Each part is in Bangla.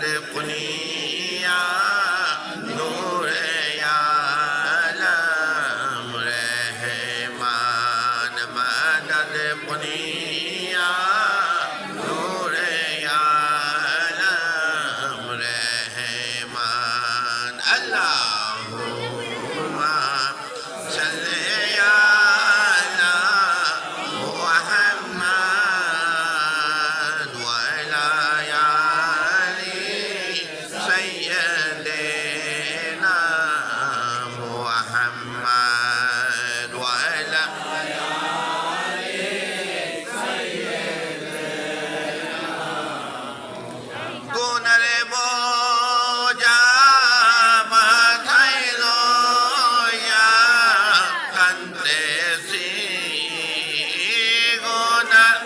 कुनिया नूरे आलम रहमान मदद कुनिया नूरे आलम रहमान अल्लाहुम्मा सल्ली अला मुहम्मद व अला आलि सय्यदिना मुहम्मद व अला গুনার বোঝা মাথায় লইয়া কান্দেছি গুনার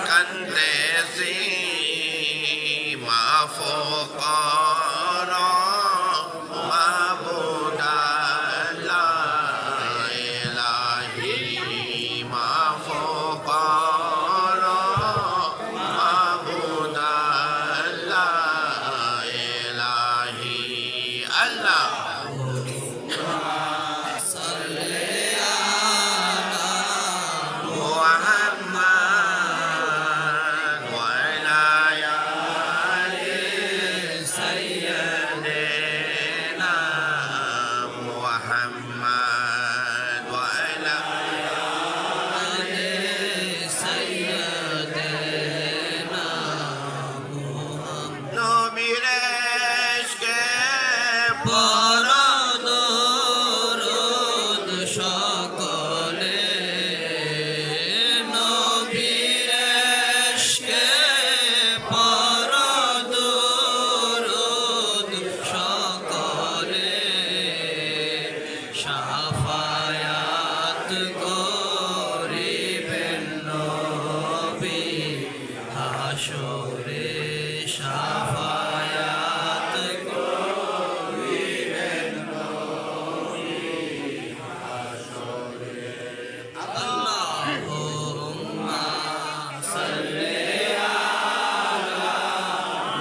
কান্দেছি মাফ কর মাবুদ আল্লাহ ইলাহি মাফ কর মাবুদ আল্লাহ ইলাহি আল্লাহ محمد وعلى آله سيدنا محمد وعلى নবীর ইশকে পড়ো দরুদ সকলে নবীর ইশকে পড়ো দরুদ সকলে শাফায়াত করিবেন নবী হাসরে শাফায়াত করিবেন নবী হাসরে আল্লাহুম্মা সাল্লি আলা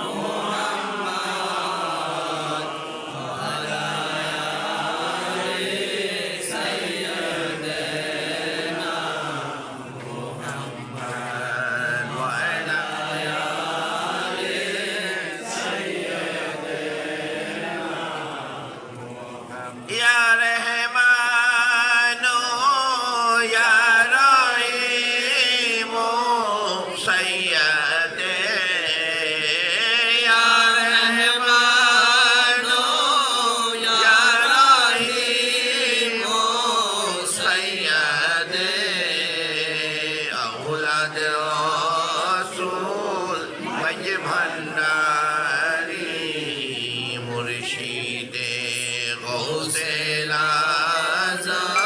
মুহাম্মদ ওয়া আলা আলি সাইয়্যিদিনা মুহাম্মদ ওয়া আলা يا رحمن يا رحيم سيدي يا رحمن يا رحيم سيدي أولاد رسول مجبنداري مرشد غوث الأعظم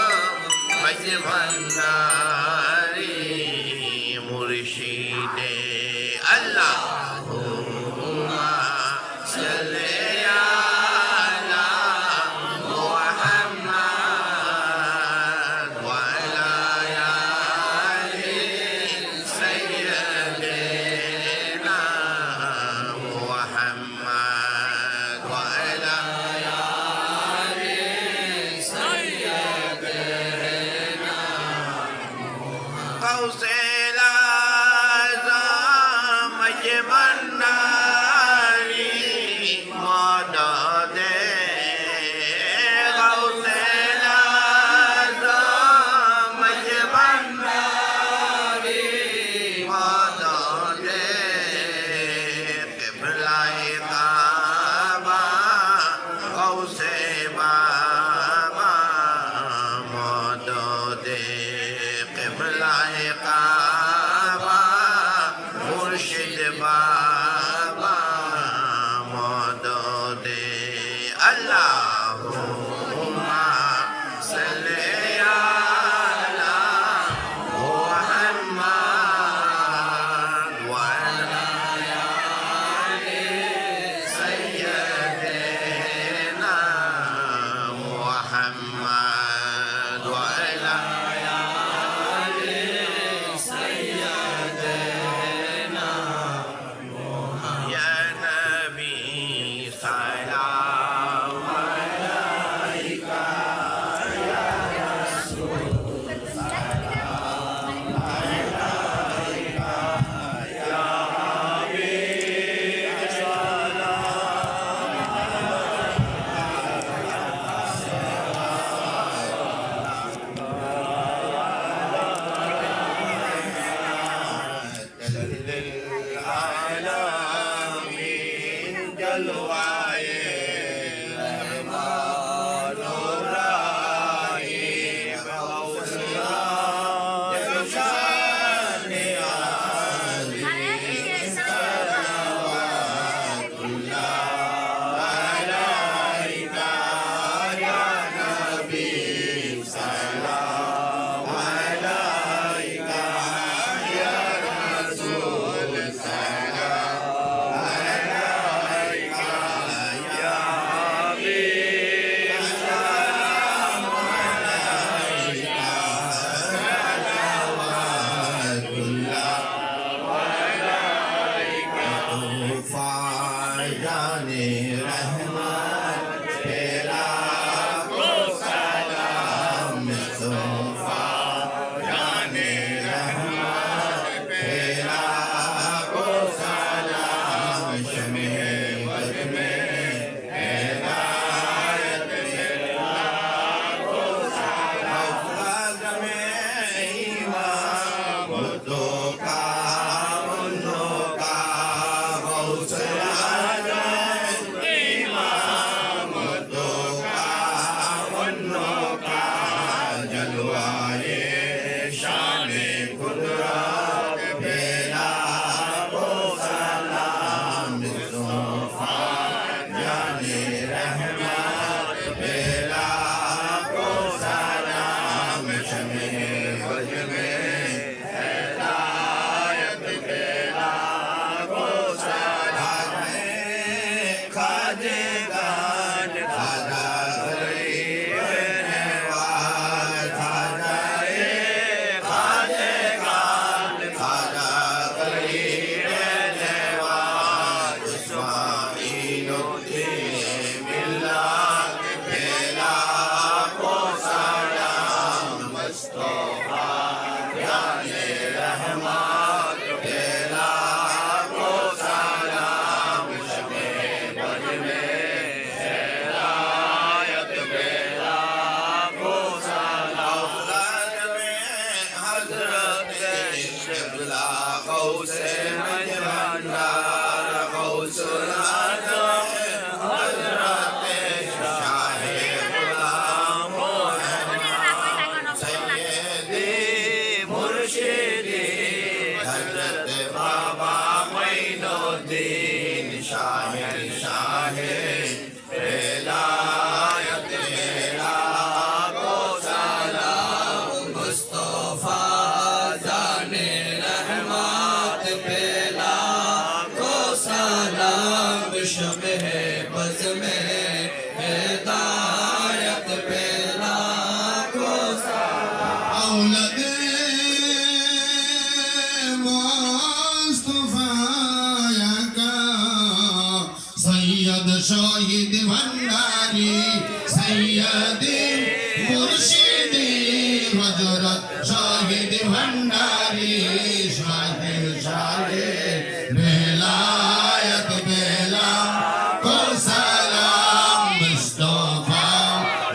مجبنداري مرشد اللهم صل على محمد وعلى آل سيدنا محمد وعلى غوث الأعظم مجبنداري مدد غوث الأعظم مجبنداري مدد قبلة كعبة غوث بابا مدد قبلة كعبة مرشد بابا مدد اللهم صل على محمد وعلى آل سيدنا محمد وعلى गौसे मजबंदार गौसुल आजम हजरत शाहे गुलाम सैयदी मुर्शिदी हजरत बाबा मोइनुद्दीन शाहे शाहे बेलायत बेला को सलाम मुस्तफा जाने रहमत बेला को सलाम शब बज़ में हिदायत बेला को सलाम औलद मुस्तफा का सैयद शाहिद भंडारी सैयदी मुर्शिदी हजरत शाहिद भंडारी शाहिद शाहिद बेलायत बेला को सलाम मुस्तफा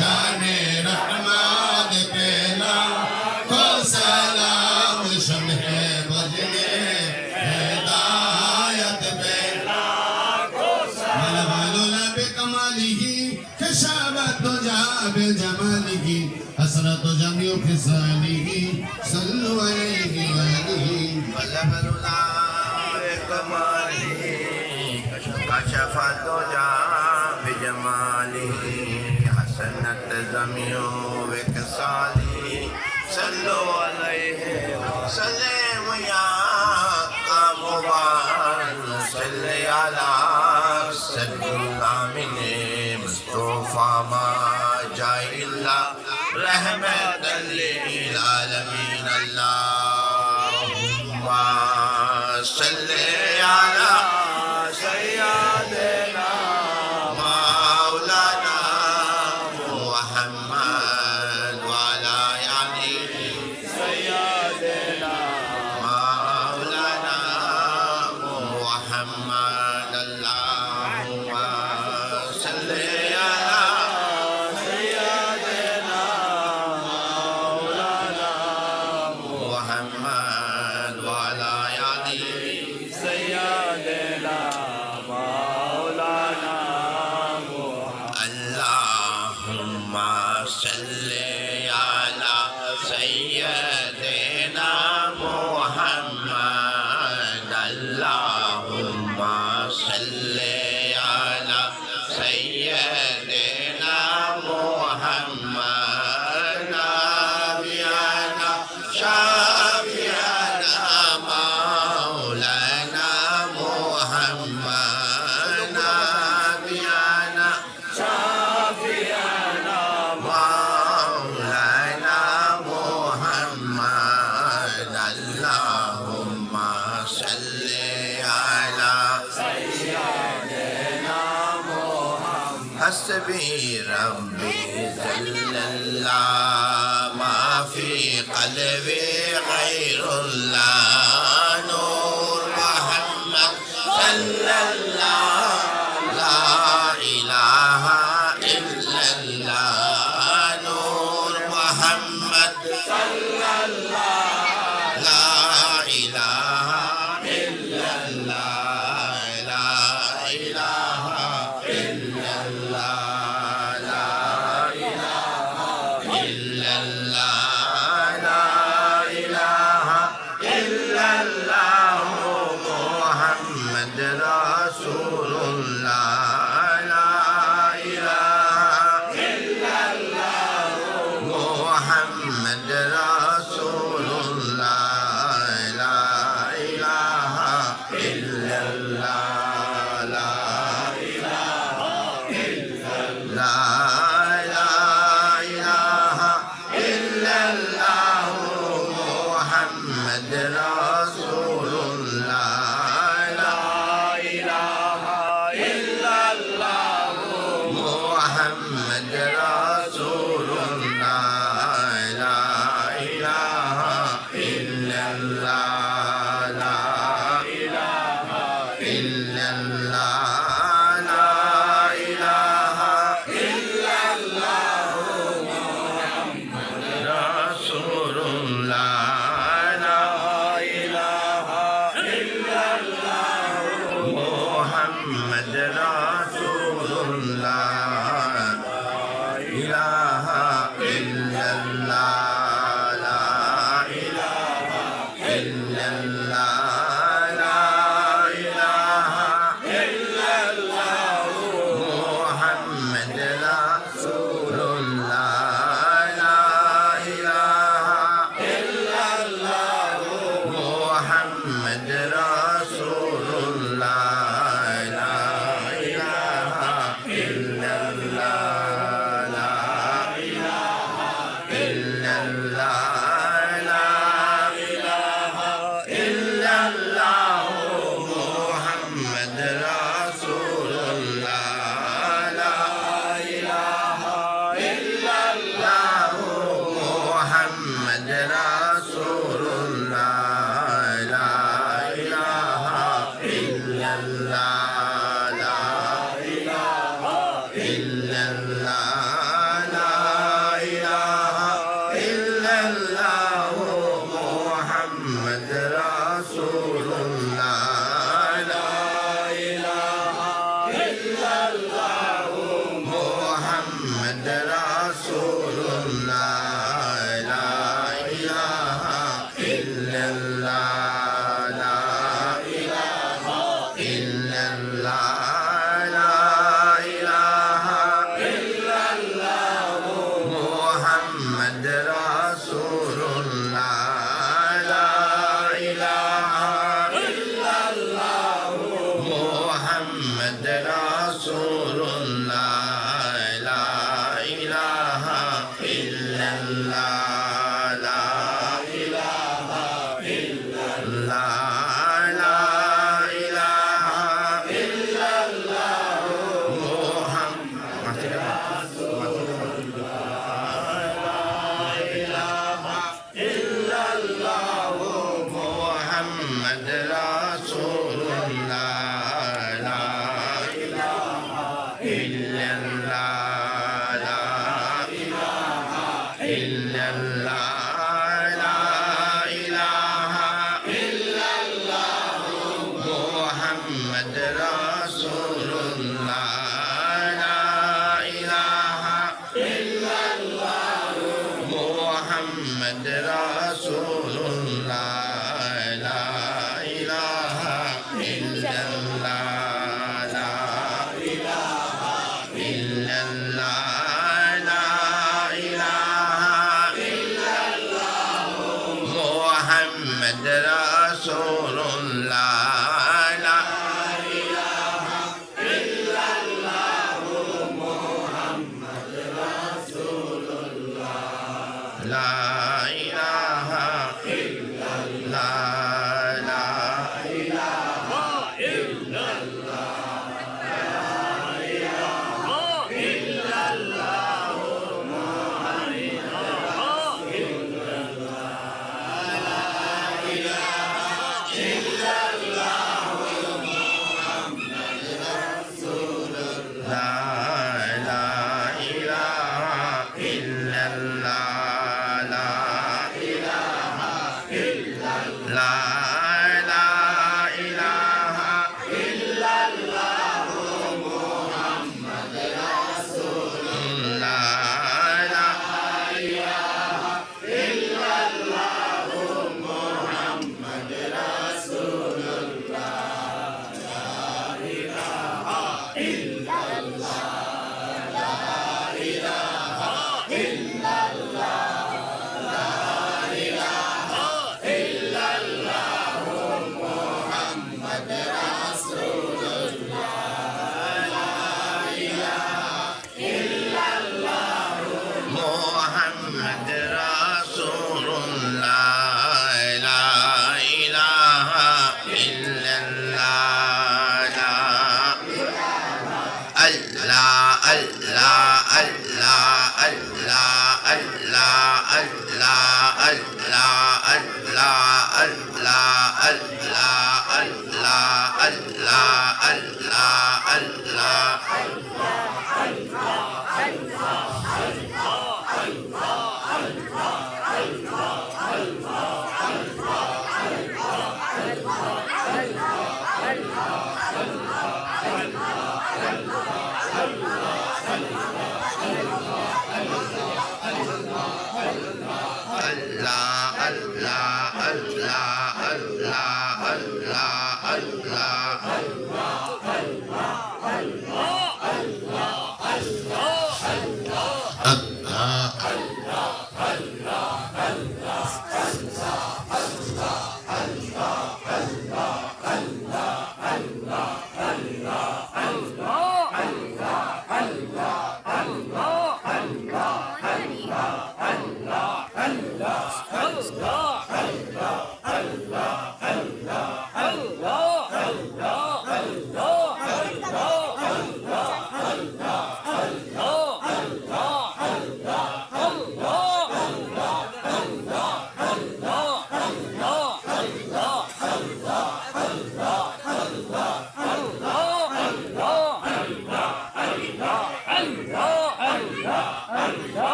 जाने रहमत बेला को सलाम शम्हे बजने हिदायत बेला मलबलुल बिकमालिही कशाबत जाबिल जमालिही हसरत जमिउ फिसालिही सल्लु अलैहि वआलिही मलबलुल बिकमालिही कशफत जाबिल जमालिही हसनत जमिउ फिसालिही सल्लु अलैहि वसल्लम या मुबारक सल्ली अला सय्यिदना मुस्तफा मा जाइल्ला रहमतल लिल आलमीन अल्लाहुम्मा सल्ली अला सय्यिदना मौलाना मुहम्मद व अला आलि सय्यिदना मौलाना मुहम्मद अल्लाहुम्मा सल्ली अला सय्यिदना मौलाना मुहम्मद व अला आलि सय्यिदना मौलाना अल्लाहुम्मा सल्ली अला सय्यिदना मुहम्मद अल्लाहुम्मा सल्ली अला सय्यिदना मुहम्मद नबियाना शाफियाना मौलाना मुहम्मद नबियाना शाफियाना मौलाना मुहम्मद अल्लाहुम्मा सल्ली अला सय्यिदना मुहम्मद हस्बी रब्बी जल्लल्लाह मा फी क़ल्बी गैरुल्लाह नूर मुहम्मद सल्लल्लाह ला इलाहा इल्लल्लाह नूर मुहम्मद सल्लल्लाह ला इलाहा इल्लल्लाह ला इलाहा इल्लल्लाह ला इलाहा इल्लल्लाह ला इलाहा इल्लल्लाह मुहम्मद रसूलुल्लाह ला इलाहा इल्लल्लाह मुहम्मद रसूलुल्लाह ला इलाहा इल्लल्लाह ला इलाहा इल्लल्लाह ला इलाहा इल्लल्लाह मुहम्मद रसूलुल्लाह ला इलाहा इल्लल्लाह मुहम्मद रसूलुल्लाह ला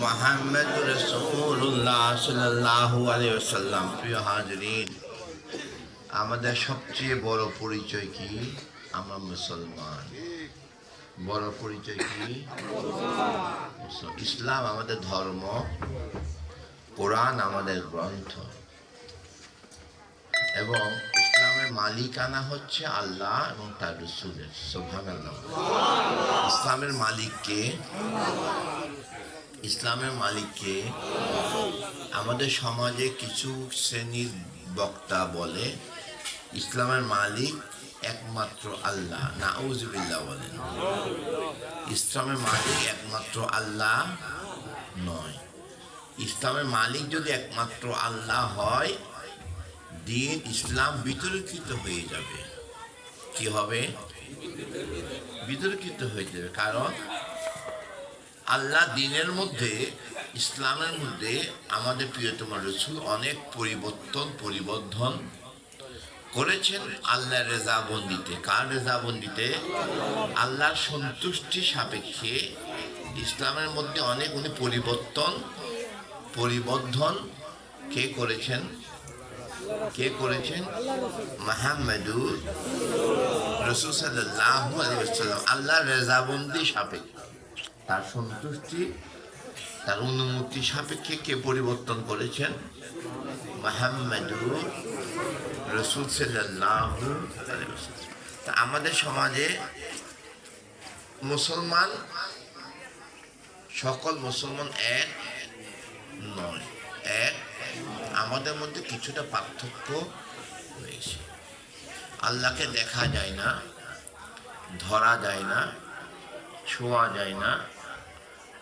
মুহাম্মাদুর রাসূলুল্লাহ সাল্লাল্লাহু আলাইহি ওয়াসাল্লাম। প্রিয় হাজিরিন, আমাদের সবচেয়ে বড় পরিচয় কি? আমরা মুসলমান। বড় পরিচয় কি? ইসলাম আমাদের ধর্ম, কোরআন আমাদের গ্রন্থ, এবং ইসলামের মালিকানা হচ্ছে আল্লাহ এবং তার রাসূলের। সুবহানাল্লাহ। ইসলামের মালিককে, ইসলামের মালিককে আমাদের সমাজে কিছু শ্রেণীর বক্তা বলে ইসলামের মালিক একমাত্র আল্লাহ। নাউযুবিল্লাহ বলেন। ইসলামের মালিক একমাত্র আল্লাহ নয়। ইসলামের মালিক যদি একমাত্র আল্লাহ হয়, দিন ইসলাম বিতর্কিত হয়ে যাবে। কি হবে? বিতর্কিত হয়ে যাবে। কারণ আল্লাহ দিনের মধ্যে, ইসলামের মধ্যে আমাদের প্রিয়তম রাসূল অনেক পরিবর্তন করেছেন আল্লাহর রেজাবন্দিতে। কার রেজাবন্দিতে? আল্লাহর সন্তুষ্টি সাপেক্ষে ইসলামের মধ্যে অনেক উনি পরিবর্তন কে করেছেন? মুহাম্মাদুর রাসূল সাল্লাল্লাহু আলাইহি ওয়াসাল্লাম আল্লাহর রেজাবন্দি সাপেক্ষে, তার সন্তুষ্টি, তার অনুমতি সাপেক্ষে কে পরিবর্তন করেছেন? মুহাম্মাদুর রাসূল সাল্লাল্লাহু আলাইহি ওয়াসাল্লাম। তা আমাদের সমাজে মুসলমান, সকল মুসলমান এক নয়। আমাদের মধ্যে কিছুটা পার্থক্য রয়েছে। আল্লাহকে দেখা যায় না, ধরা যায় না, ছোঁয়া যায় না,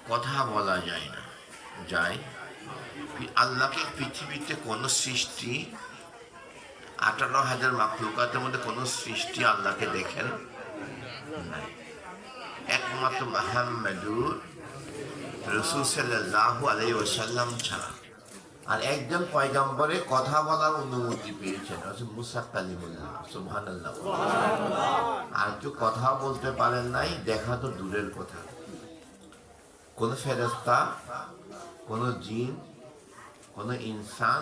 কথা বলা যায় না। আল্লাহকে পৃথিবীতে কোনো সৃষ্টি, 18,000 মাখলুকাতের মধ্যে কোনো সৃষ্টি আল্লাহকে দেখেন নাই। একমাত্র মুহাম্মাদুর রাসূল সাল্লাল্লাহু আলাইহি ওয়াসাল্লাম ছাড়া। আর একজন পয়গম্বরে কথা বলার অনুমতি পেয়েছেন, মুসা কালিমুল্লাহ। সুবহানাল্লাহ। আর কেউ কথা বলতে পারেন নাই, দেখা তো দূরের কথা। কোন ফেরেশতা, কোন জিন, কোন ইনসান,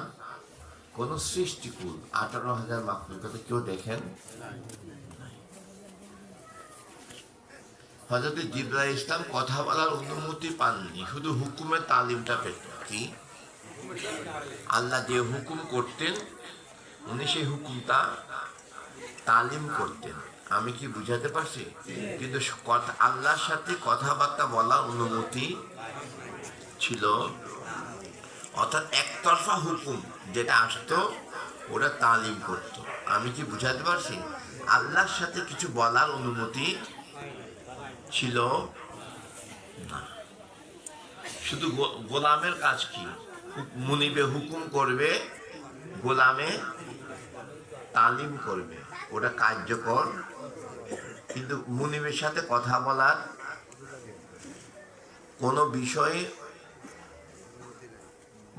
কোন সৃষ্টিকুল 18,000 মাখলুকাতে কেউ দেখেন নাই। হযরত জিবরাইল ইসলাম কথা বলার অনুমতি পাননি, শুধু হুকুমের তালিমটা পেতেন। কি? আল্লাহ যে হুকুম করতেন উনি সেই হুকুমটা তালিম করতেন। আমি কি বুঝাতে পারছি? কিন্তু আল্লাহর সাথে কথাবার্তা বলার অনুমতি ছিল, অর্থাৎ একতরফা হুকুম যেটা আসতো ওরা তালিম করতো। আমি কি বুঝাতে পারছি? আল্লাহর সাথে কিছু বলার অনুমতি ছিল না। শুধু গোলামের কাজ কি? মুনিবে হুকুম করবে, গোলামে তালিম করবে, ওটা কার্যকর। কিন্তু মুনিবের সাথে কথা বলার, কোনো বিষয়ে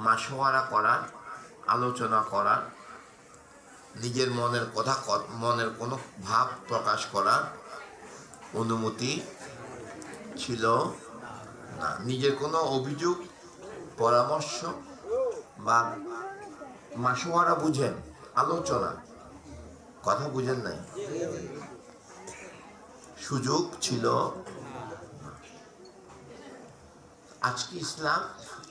মাশওয়ারা করার, আলোচনা করার, নিজের মনের কথা, মনের কোনো ভাব প্রকাশ করার অনুমতি ছিল না। নিজের কোনো অভিযোগ, পরামর্শ বা মাসোয়ারা বুঝেন? আলোচনা, কথা বুঝেন নাই? সুযোগ ছিল। আজকে ইসলাম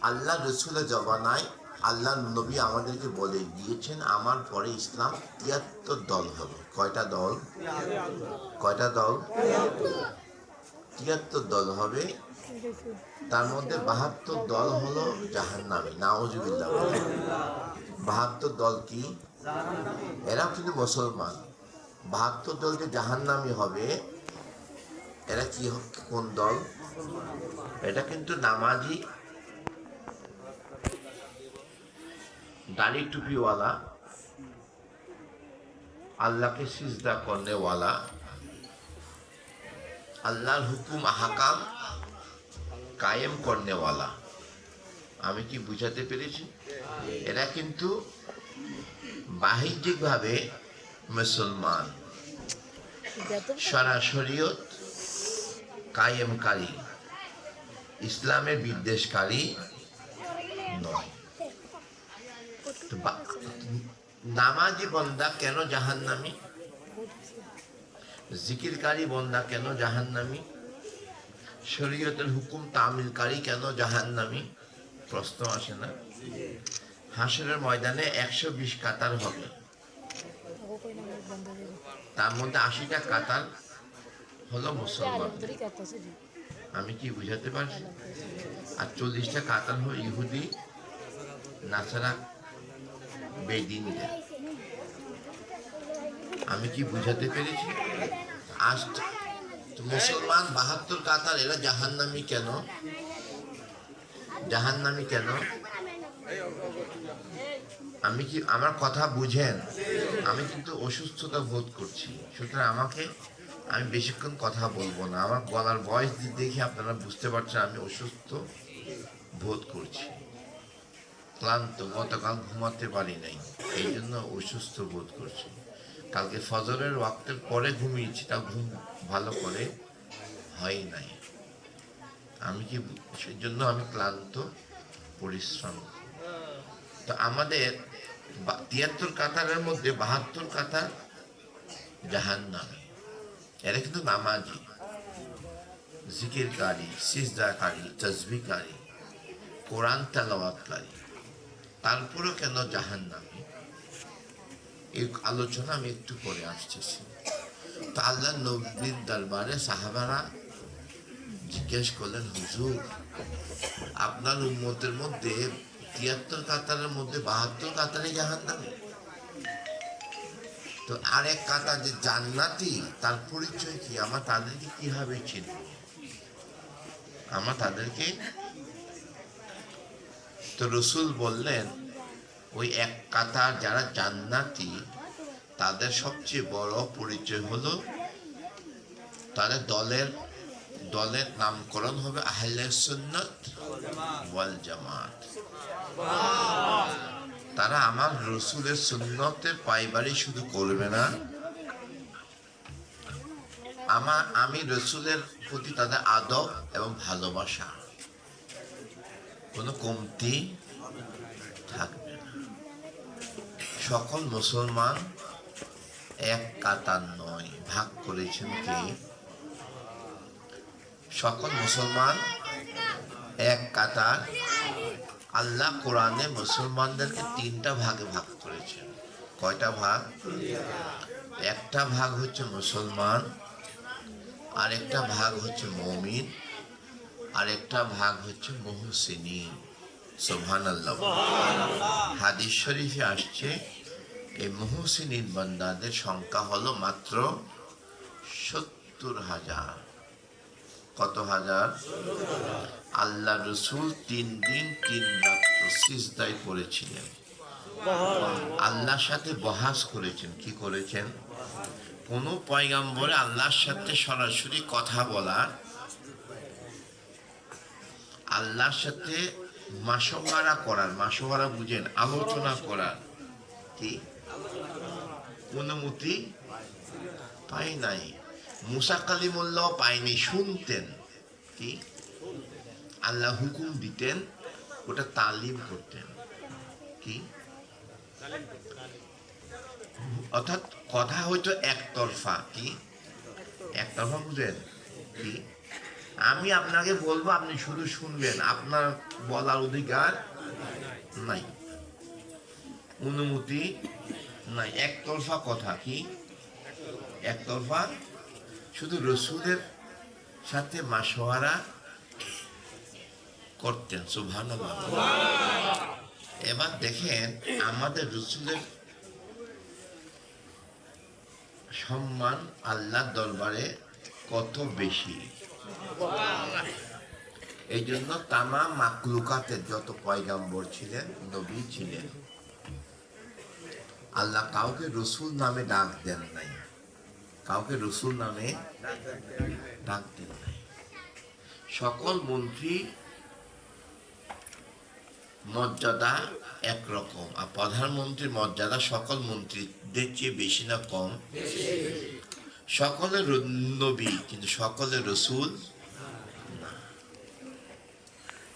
আল্লাহ রসুলের জবানায় আল্লাহ নবী আমাদেরকে বলে দিয়েছেন, আমার পরে ইসলাম ৭৩ দল হবে। কয়টা দল? কয়টা দল? ৭৩ দল হবে। তার মধ্যে ৭২ দল হলো জাহান্নামী, নাউজুবিল্লাহ। ৭২ দল কি? এরা কিন্তু মুসলমান। ৭২ দল যে জাহান্নামী হবে, এরা কি, কোন দল? এটা কিন্তু নামাজি, দাড়ি টুপিওয়ালা, আল্লাহকে সিজদা করনেওয়ালা, আল্লাহর হুকুম আহকাম কায়েম করনেওয়ালা। আমি কি বুঝাতে পেরেছি? এরা কিন্তু বাহ্যিকভাবে মুসলমান, শরিয়ত কায়েমকারী, ইসলামের বিদ্বেষকারী নয়। নামাজি বন্দা কেন জাহান্নামী? জিকিরকারী বন্দা কেন জাহান্নামী? শরীয়তের হুকুম তামিলকারী কেন জাহান্নামী? প্রশ্ন আসে না? হাসরের ময়দানে ১২০ কাতার হবে, তার মধ্যে ৮০টা কাতার হলো মুসলমান। আমি কি বুঝাতে পারছি? আর ৪০টা কাতার হলো ইহুদি, নাসারা, বেদিনদের। আমি কি বুঝাতে পেরেছি? আজ মুসলমান ৭২ কাতার, এরা জাহান্নামী কেন? জাহান্নামী কেন? আমি কি, আমার কথা বুঝেন? আমি কিন্তু অসুস্থতা বোধ করছি, সুতরাং আমি বেশিক্ষণ কথা বলবো না। আমার গলার ভয়েস দেখে আপনারা বুঝতে পারছেন আমি অসুস্থ বোধ করছি, ক্লান্ত। গতকাল ঘুমাতে পারি নাই, এই জন্য অসুস্থ বোধ করছি। কালকে ফজরের ওয়াক্তের পরে ঘুমিয়েছি, তা ঘুম ভালো করে হয় নাই। আমি কি, সেই জন্য আমি ক্লান্ত, পরিশ্রম। তো আমাদের ৭৩ কাতারের মধ্যে ৭২ কাতার জাহান্নামী। এরা কিন্তু নামাজি, জিকিরকারী, সিজদাকারী, তাসবিহকারী, কোরআন তেলাওয়াতকারী। তারপরেও কেন জাহান্নামী, এই আলোচনা আমি একটু পরে আসতেছি। তো আল্লাহ নবীর দরবারে সাহাবারা জিজ্ঞেস করলেন, হুজুর, আপনার উম্মতের মধ্যে ৭৩ কাতারের মধ্যে ৭২ কাতারে জাহান্নামী, তো আরেক কাতার যে জান্নাতি, তার পরিচয় কি? আমরা তাদেরকে কিভাবে চিনব? আমরা তাদেরকে, তো রসুল বললেন, ওই এক কাতার যারা জান্নাতি, তাদের সবচেয়ে বড় পরিচয় হলো তাদের দলের নামকরণ হবে আহলে সুন্নাত ওয়াল জামাত। তারা আমার রসুলের সুন্নতে পাইবারি শুধু করবে না, আমি রসুলের প্রতি তাদের আদব এবং ভালোবাসা, কোনো কমতি থাকবে না। সকল মুসলমান এক কাতার নয়, ভাগ করেছেন কে? সকল মুসলমান এক কাতার। আল্লাহ কোরআনে মুসলমানদেরকে ৩টা ভাগে ভাগ করেছেন। কয়টা ভাগ? একটা ভাগ হচ্ছে মুসলমান, আরেকটা ভাগ হচ্ছে মুমিন, আরেকটা ভাগ হচ্ছে মুহসিনিন। সুবহানাল্লাহ। হাদিস শরীফে আসছে, এই মুহসিনিন বান্দাদের সংখ্যা হলো মাত্র ৭০,০০০। কত হাজার? আল্লাহ রসুল ৩ দিন ৩ রাত্র সিজদায় করেছিলেন, আল্লাহর সাথে বহাস করেছেন। কি করেছেন? কোন পয়গম্বরে আল্লাহর সাথে সরাসরি কথা বলার, আল্লাহর সাথে মাসওয়ারা করার, মাসওয়ারা বুঝেন, আলোচনা করার কি অনুমতি পাই নাই। মুসা কালিমুল্লাহ পায়নি, শুনতেন। কি? আল্লাহ হুকুম দিতেন, ওটা তালিম করতেন। কি অর্থাৎ কথা হয়তো একতরফা, কি একতরফা বুঝেন কি? আমি আপনাকে বলবো, আপনি শুধু শুনবেন, আপনার বলার অধিকার নাই, অনুমতি নাই, একতরফা কথা, কি একতরফা। শুধু রসুলের সাথে মাশওয়ারা করতেন, সুবহানাল্লাহ। এবার দেখেন আমাদের রসুলের সম্মান আল্লাহর দরবারে কত বেশি। এই জন্য তামাম মাকলুকাতের যত পয়গাম্বর ছিলেন, নবী ছিলেন, আল্লাহ কাউকে রসুল নামে ডাক দেন নাই, কাউকে রসুল নামে ডাক দেন নাই। সকল মন্ত্রী মর্যাদা একরকম, আর প্রধানমন্ত্রীর মর্যাদা সকল মন্ত্রীদের চেয়ে বেশি না কম? সকলের নবী কিন্তু সকলের রসুল না।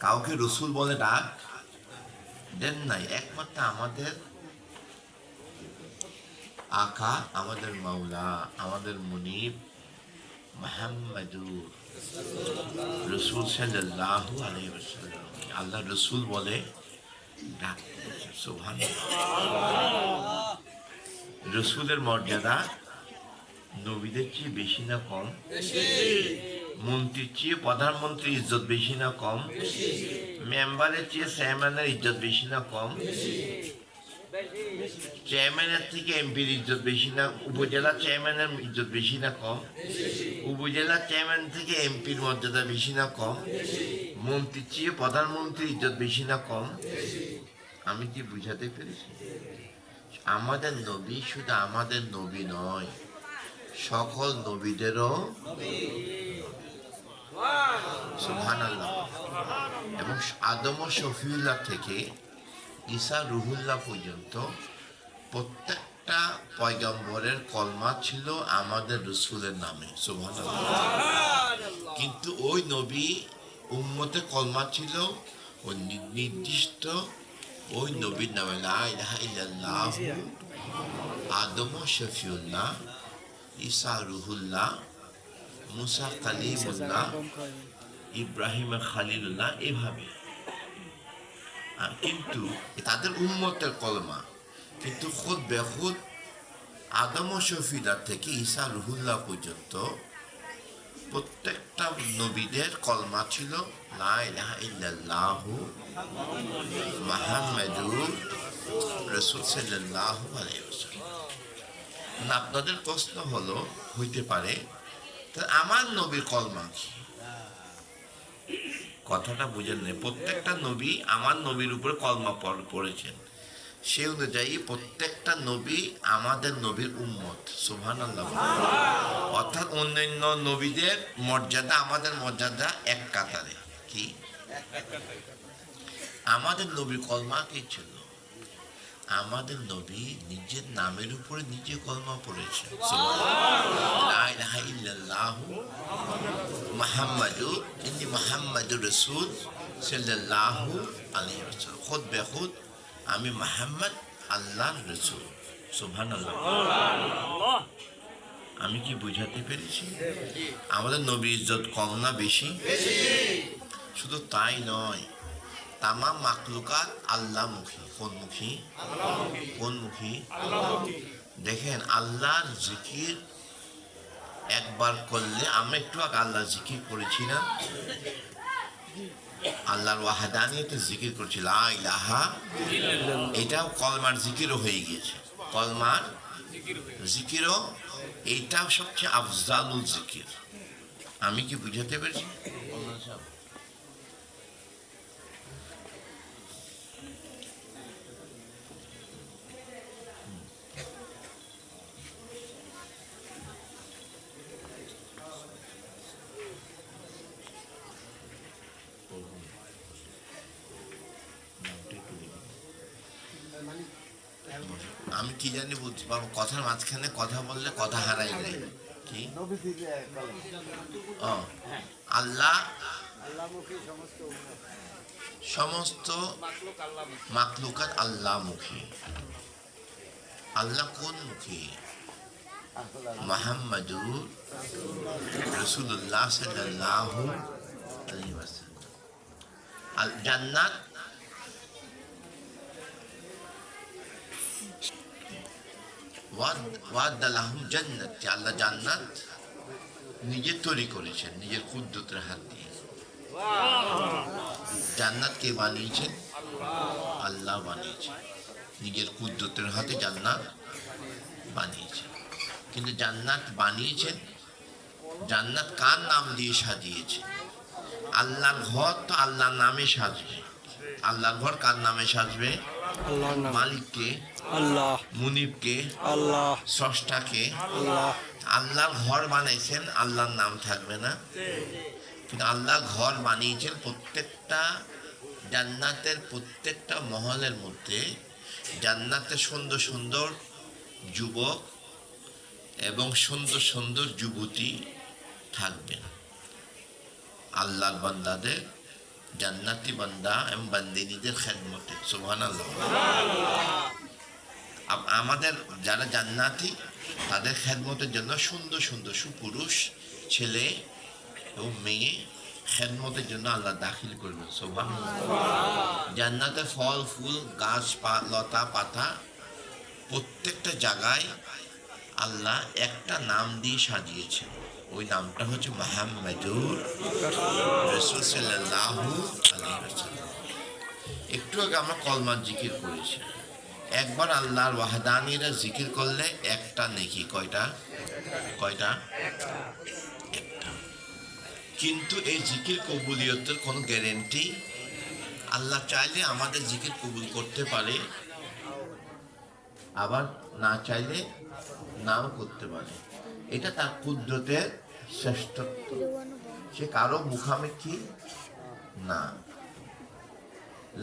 কাউকে রসুল বলে ডাক দেন নাই, একমাত্র আমাদের আকা, আমাদের মাওলা, আমাদের মুনিব মুহাম্মাদুর রসুল সাল্লাল্লাহু আলাইহি ওয়াসাল্লাম আল্লাহ রসুল বলে ডাক। সুবহানাল্লাহ। রসুলের মর্যাদা নবীদের চেয়ে বেশি না কম? মন্ত্রীর চেয়ে প্রধানমন্ত্রীর ইজ্জত বেশি না কম? মেম্বারের চেয়ে চেয়ারম্যানের ইজ্জত বেশি না কম? চেয়ারম্যানের থেকে এমপির ইজ্জত বেশি না? উপজেলা চেয়ারম্যানের ইজ্জত বেশি না কম? উপজেলা চেয়ারম্যান থেকে এমপির মর্যাদা বেশি না কম? মন্ত্রীর চেয়ে প্রধানমন্ত্রীর ইজ্জত বেশি না কম? আমি কি বুঝাতে পেরেছি? আমাদের নবী শুধু আমাদের নবী নয়, সকল নবীদেরও সুবহানাল্লাহ। এবং আদম ও শফিউল্লাহ থেকে ঈসা রুহুল্লাহ পর্যন্ত প্রত্যেকটা পয়গম্বরের কলমা ছিল আমাদের রসুলের নামে, সুবহানাল্লাহ। কিন্তু ওই নবী উম্মতের কলমা ছিল ওই নির্দিষ্ট ওই নবীর নামে, লা ইলাহা ইল্লাল্লাহ, আদম ও শফিউল্লাহ, ঈসা রুহুল্লাহ, মুসা কালিমুল্লাহ, ইব্রাহিম খালিলুল্লাহ, এভাবে। কিন্তু তাদের উম্মতের কলমা, কিন্তু খুদ বেখুদ আদম ও শফিউল্লাহ থেকে ঈসা রুহুল্লাহ পর্যন্ত প্রত্যেকটা নবীদের কলমা ছিল লা ইলাহা ইল্লাল্লাহু মুহাম্মাদুর রাসূল সাল্লাল্লাহু আলাইহি ওয়াসাল্লাম। আপনাদের প্রশ্ন হলো হইতে পারে, আমার নবীর কলমা কি? কথাটা বুঝেন না। প্রত্যেকটা নবী আমার নবীর উপরে কলমা পড়েছেন, সেই অনুযায়ী প্রত্যেকটা নবী আমাদের নবীর উম্মত, সুবহানাল্লাহ। অর্থাৎ অন্যান্য নবীদের মর্যাদা আমাদের মর্যাদা এক কাতারে, কি আমাদের নবীর কলমা কি ছিল? আমাদের নবী নিজের নামের উপরে নিজে কলমা পড়েছেন, লা ইলাহা ইল্লাল্লাহু মুহাম্মাদুর মুহাম্মাদুর রাসূল সাল্লাল্লাহু আলাইহি ওয়াসাল্লাম। খুদ বেখুদ আমি মুহাম্মদ আল্লাহর রাসূল, সুবহানাল্লাহ। আমি কি বুঝাতে পেরেছি? আমাদের নবীর ইজ্জত কম না বেশি? শুধু তাই নয়, তামাম মাকলুকাত আল্লাহমুখী। কোনমুখী? কোনমুখী? দেখেন আল্লাহর জিকির একবার করলে, আমরা একটু আগে আল্লাহর জিকির করেছি না? আল্লাহর ওয়াহদানিয়তে জিকির করছি, লা ইলাহা, এটাও কলমার জিকিরও হয়ে গিয়েছে, কলমার জিকিরও, এইটাও সবচেয়ে আফজালুল জিকির। আমি কি বুঝাতে পেরেছি? আমি কি জানি বুঝতে পারবো, কথার মাঝখানে কথা বললে কথা হারাই যায়। কি আল্লাহ সমস্ত মাকলুকাত আল্লাহমুখী। আল্লাহ কোন মুখী? মুহাম্মাদুর রাসূলুল্লাহ সাল্লাল্লাহু আলাইহি ওয়াসাল্লাম। আল জান্নাত ওয়াদ লাহুম জান্নাত, আল্লাহ জান্নাত নিজে তৈরি করেছেন নিজের কুদরতের হাত দিয়ে। জান্নাত কে বানিয়েছেন? আল্লাহ বানিয়েছেন, নিজের কুদরতের হাতে জান্নাত বানিয়েছেন। কিন্তু জান্নাত বানিয়েছেন, জান্নাত কার নাম দিয়ে সাজিয়েছেন? আল্লাহর ঘর তো আল্লাহর নামে সাজবে। আল্লাহর ঘর কার নামে সাজবে? আল্লাহর নামে। মালিককে? আল্লাহ। মুনিবকে? আল্লাহ। স্রষ্টাকে? আল্লাহ। আল্লাহর ঘর বানাইছেন, আল্লাহর নাম থাকবে না? কিন্তু আল্লাহ ঘর বানিয়েছেন প্রত্যেকটা জান্নাতের প্রত্যেকটা মহলের মধ্যে। জান্নাতে সুন্দর সুন্দর যুবক এবং সুন্দর সুন্দর যুবতী থাকবেন। আল্লাহর বান্দাদের, জান্নাতি বান্দা এবং বান্দিনীদের খেদমতে। সুবহানাল্লাহ। আমাদের যারা জান্নাতি তাদের খেদমতের জন্য সুন্দর সুন্দর সুপুরুষ ছেলে এবং মেয়ে খেদমতের জন্য আল্লাহ দাখিল করবেন। সুবহানাল্লাহ। জান্নাতে ফল ফুল গাছ লতা পাতা প্রত্যেকটা জায়গায় আল্লাহ একটা নাম দিয়ে সাজিয়েছেন। ওই নামটা হচ্ছে মুহাম্মাদুর রাসূল সাল্লাল্লাহু আলাইহি ওয়াসাল্লাম। একটু আগে আমরা কলমার জিকির করেছি। একবার আল্লাহর ওয়াহদানিরা জিকির করলে একটা নেকি। কয়টা? কয়টা? একটা। কিন্তু এই জিকির কবুলিয়তের কোনো গ্যারেন্টি আল্লাহ চাইলে আমাদের জিকির কবুল করতে পারে, আবার না চাইলে নাও করতে পারে। এটা তার কুদরতের শ্রেষ্ঠত্ব। সে কারো মুখামুখি না।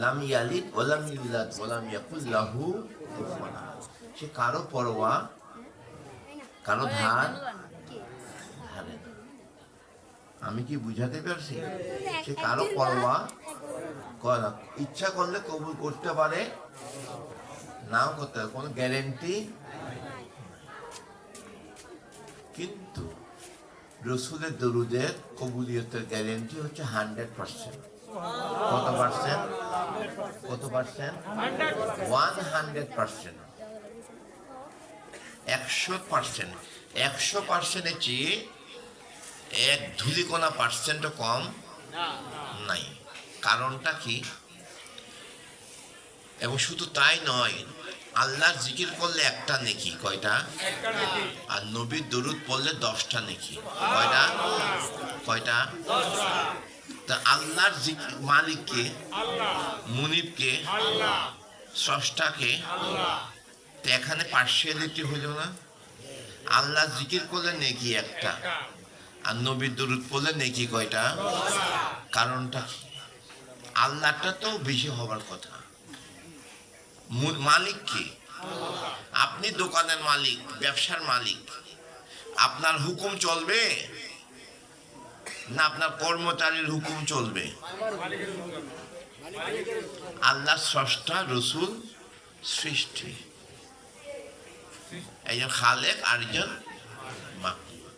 লাম ইয়ালিদ ওয়া লাম ইউলাদ ওয়া লাম ইয়াকুল লাহু কুফুয়ান আহাদ। সে কারো পরোয়া, কারো ধার ধারে না। আমি কি বুঝাতে পারছি? সে কারো পরোয়া করে না। ইচ্ছা করলে কবুল করতে পারে, নাও করতে পারে, কোনো গ্যারেন্টি। কিন্তু রসুলের দরুদের কবুলিয়তের গ্যারেন্টি হচ্ছে 100%। কত পার্সেন্ট? কত পার্সেন্ট? 100%। 100%। 100%-এর চেয়ে এক ধূলিকণা পার্সেন্টও কম নাই। কারণটা কি? এবং শুধু তাই নয়, আল্লাহর জিকির করলে একটা নেকি। কয়টা? আর নবীর দরুদ পড়লে 10টা নেকি। কয়টা? কয়টা? তা আল্লাহর জিকির মালিককে, মুনিবকে, স্রষ্টাকে, তো এখানে পার্সিয়ালিটি হইল না? আল্লাহ জিকির করলে নেকি একটা, আর নবীর দরুদ পড়লে নেকি কয়টা? কারণটা কি? আল্লাহটা তো বেশি হবার কথা। মালিক কি? আপনি দোকানের মালিক, ব্যবসার মালিক, আপনার হুকুম চলবে না আপনার কর্মচারীর হুকুম চলবে? আল্লাহ স্রষ্টা, রসুল সৃষ্টি, একজন খালেক আর একজন মাখলুক।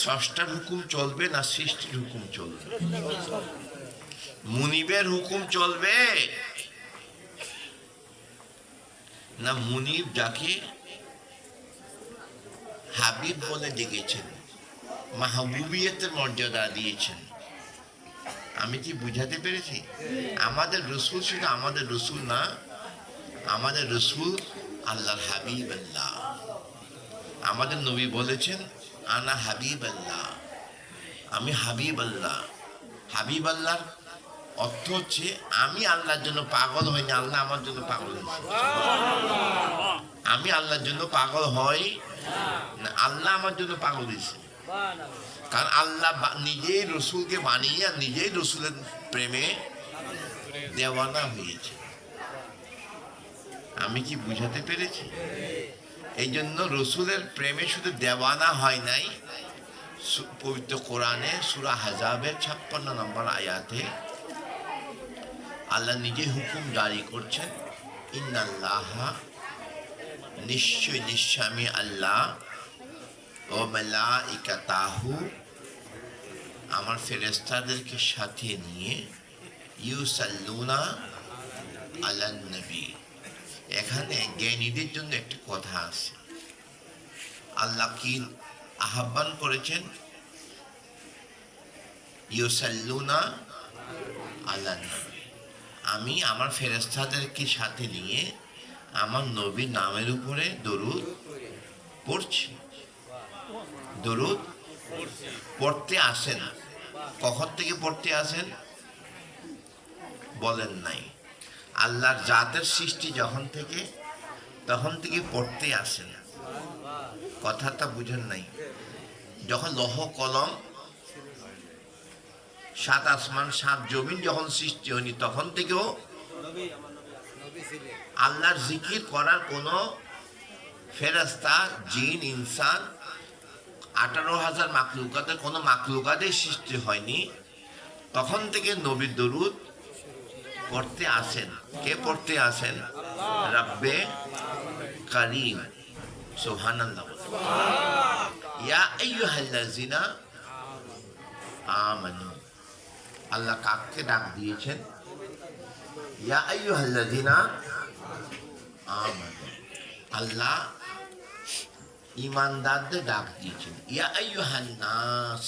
স্রষ্টার হুকুম চলবে না সৃষ্টির হুকুম চলবে? মুনিবের হুকুম চলবে না মুনিব যাকে হাবিব বলে ডেকেছেন, মাহবুবিয়তের মর্যাদা দিয়েছেন? আমি কি বুঝাতে পেরেছি? আমাদের রসুল শুধু আমাদের রসুল না, আমাদের রসুল আল্লাহর হাবিব আল্লাহ। আমাদের নবী বলেছেন আনা হাবিব আল্লাহ, আমি হাবিব আল্লাহ। হাবিব আল্লাহর অর্থ হচ্ছে আমি আল্লাহর জন্য পাগল হইনি, আল্লাহ আমার জন্য পাগল হয়েছে। আমি আল্লাহর জন্য পাগল হই না, আল্লাহ আমার জন্য পাগল হয়েছে। কারণ আল্লাহ নিজেই রসুলকে বানিয়ে আর নিজেই রসুলের প্রেমে দেওয়ানা হয়েছে। আমি কি বুঝাতে পেরেছি? এই জন্য রসুলের প্রেমে শুধু দেওয়ানা হয় নাই, পবিত্র কোরআনে সূরা আহজাবের 56 নম্বর আয়াতে আল্লাহ নিজে হুকুম জারি করছেন, ইন্নাল্লাহা, নিশ্চয় নিশ্চয় আমি আল্লাহ, ও মালাইকাতাহু, আমার ফেরেশতাদেরকে সাথে নিয়ে, ইউসাল্লুনা আলান নবী। এখানে জ্ঞানীদের জন্য একটি কথা আছে। আল্লাহ কি আহ্বান করেছেন? ইউসাল্লুনা আলান নবী। আমি আমার ফেরেশতাদেরকে সাথে নিয়ে আমার নবীর নামের উপরে দরুদ পড়ছি। দরুদ পড়তে আসেন। কখন থেকে পড়তে আসেন বলেন নাই। আল্লাহর জাতের সৃষ্টি যখন থেকে, তখন থেকে পড়তে আসেন। কথাটা বুঝেন নাই। যখন লৌহ কলম, সাত আসমান সাত জমিন যখন সৃষ্টি হয়নি, তখন থেকেও আল্লাহর জিকির করার কোনো ফেরেশতা, জিন, ইনসান, 18,000 মাখলুকাতের কোনো মাখলুকাতের সৃষ্টি হয়নি। তখন থেকে নবীর দরুদ পড়তে আসেন। কে পড়তে আসেন? রব্বে কারীম। সুবহানাল্লাহ। ইয়া আইয়ুহাল্লাযিনা আমানু। আল্লাহ কাকে ডাক দিয়েছেন? ইয়া আইয়ুহাল্লাযিনা আমানু। আল্লাহ ঈমানদারদের ডাক দিয়েছেন। ইয়া আইয়ুহান নাস,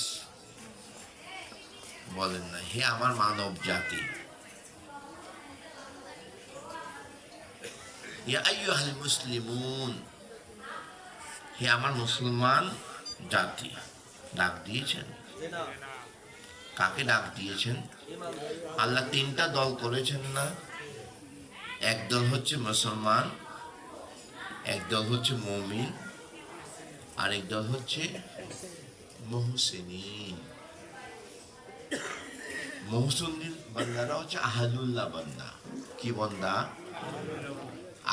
বলেন না হে আমার মানব জাতি। ইয়া আইয়ুহাল মুসলিমুন, হে আমার মুসলমান জাতি। ডাক দিয়েছেন। কাকে ডাক দিয়েছেন? আল্লাহ তিনটা দল করেছেন না? এক দল হচ্ছে মুসলমান, এক দল হচ্ছে মুমিন, আরেক দল হচ্ছে মুহসিনিন। মুহসিনিন বান্দারা হচ্ছে আহাদুল্লাহ বান্দা। কি বান্দা?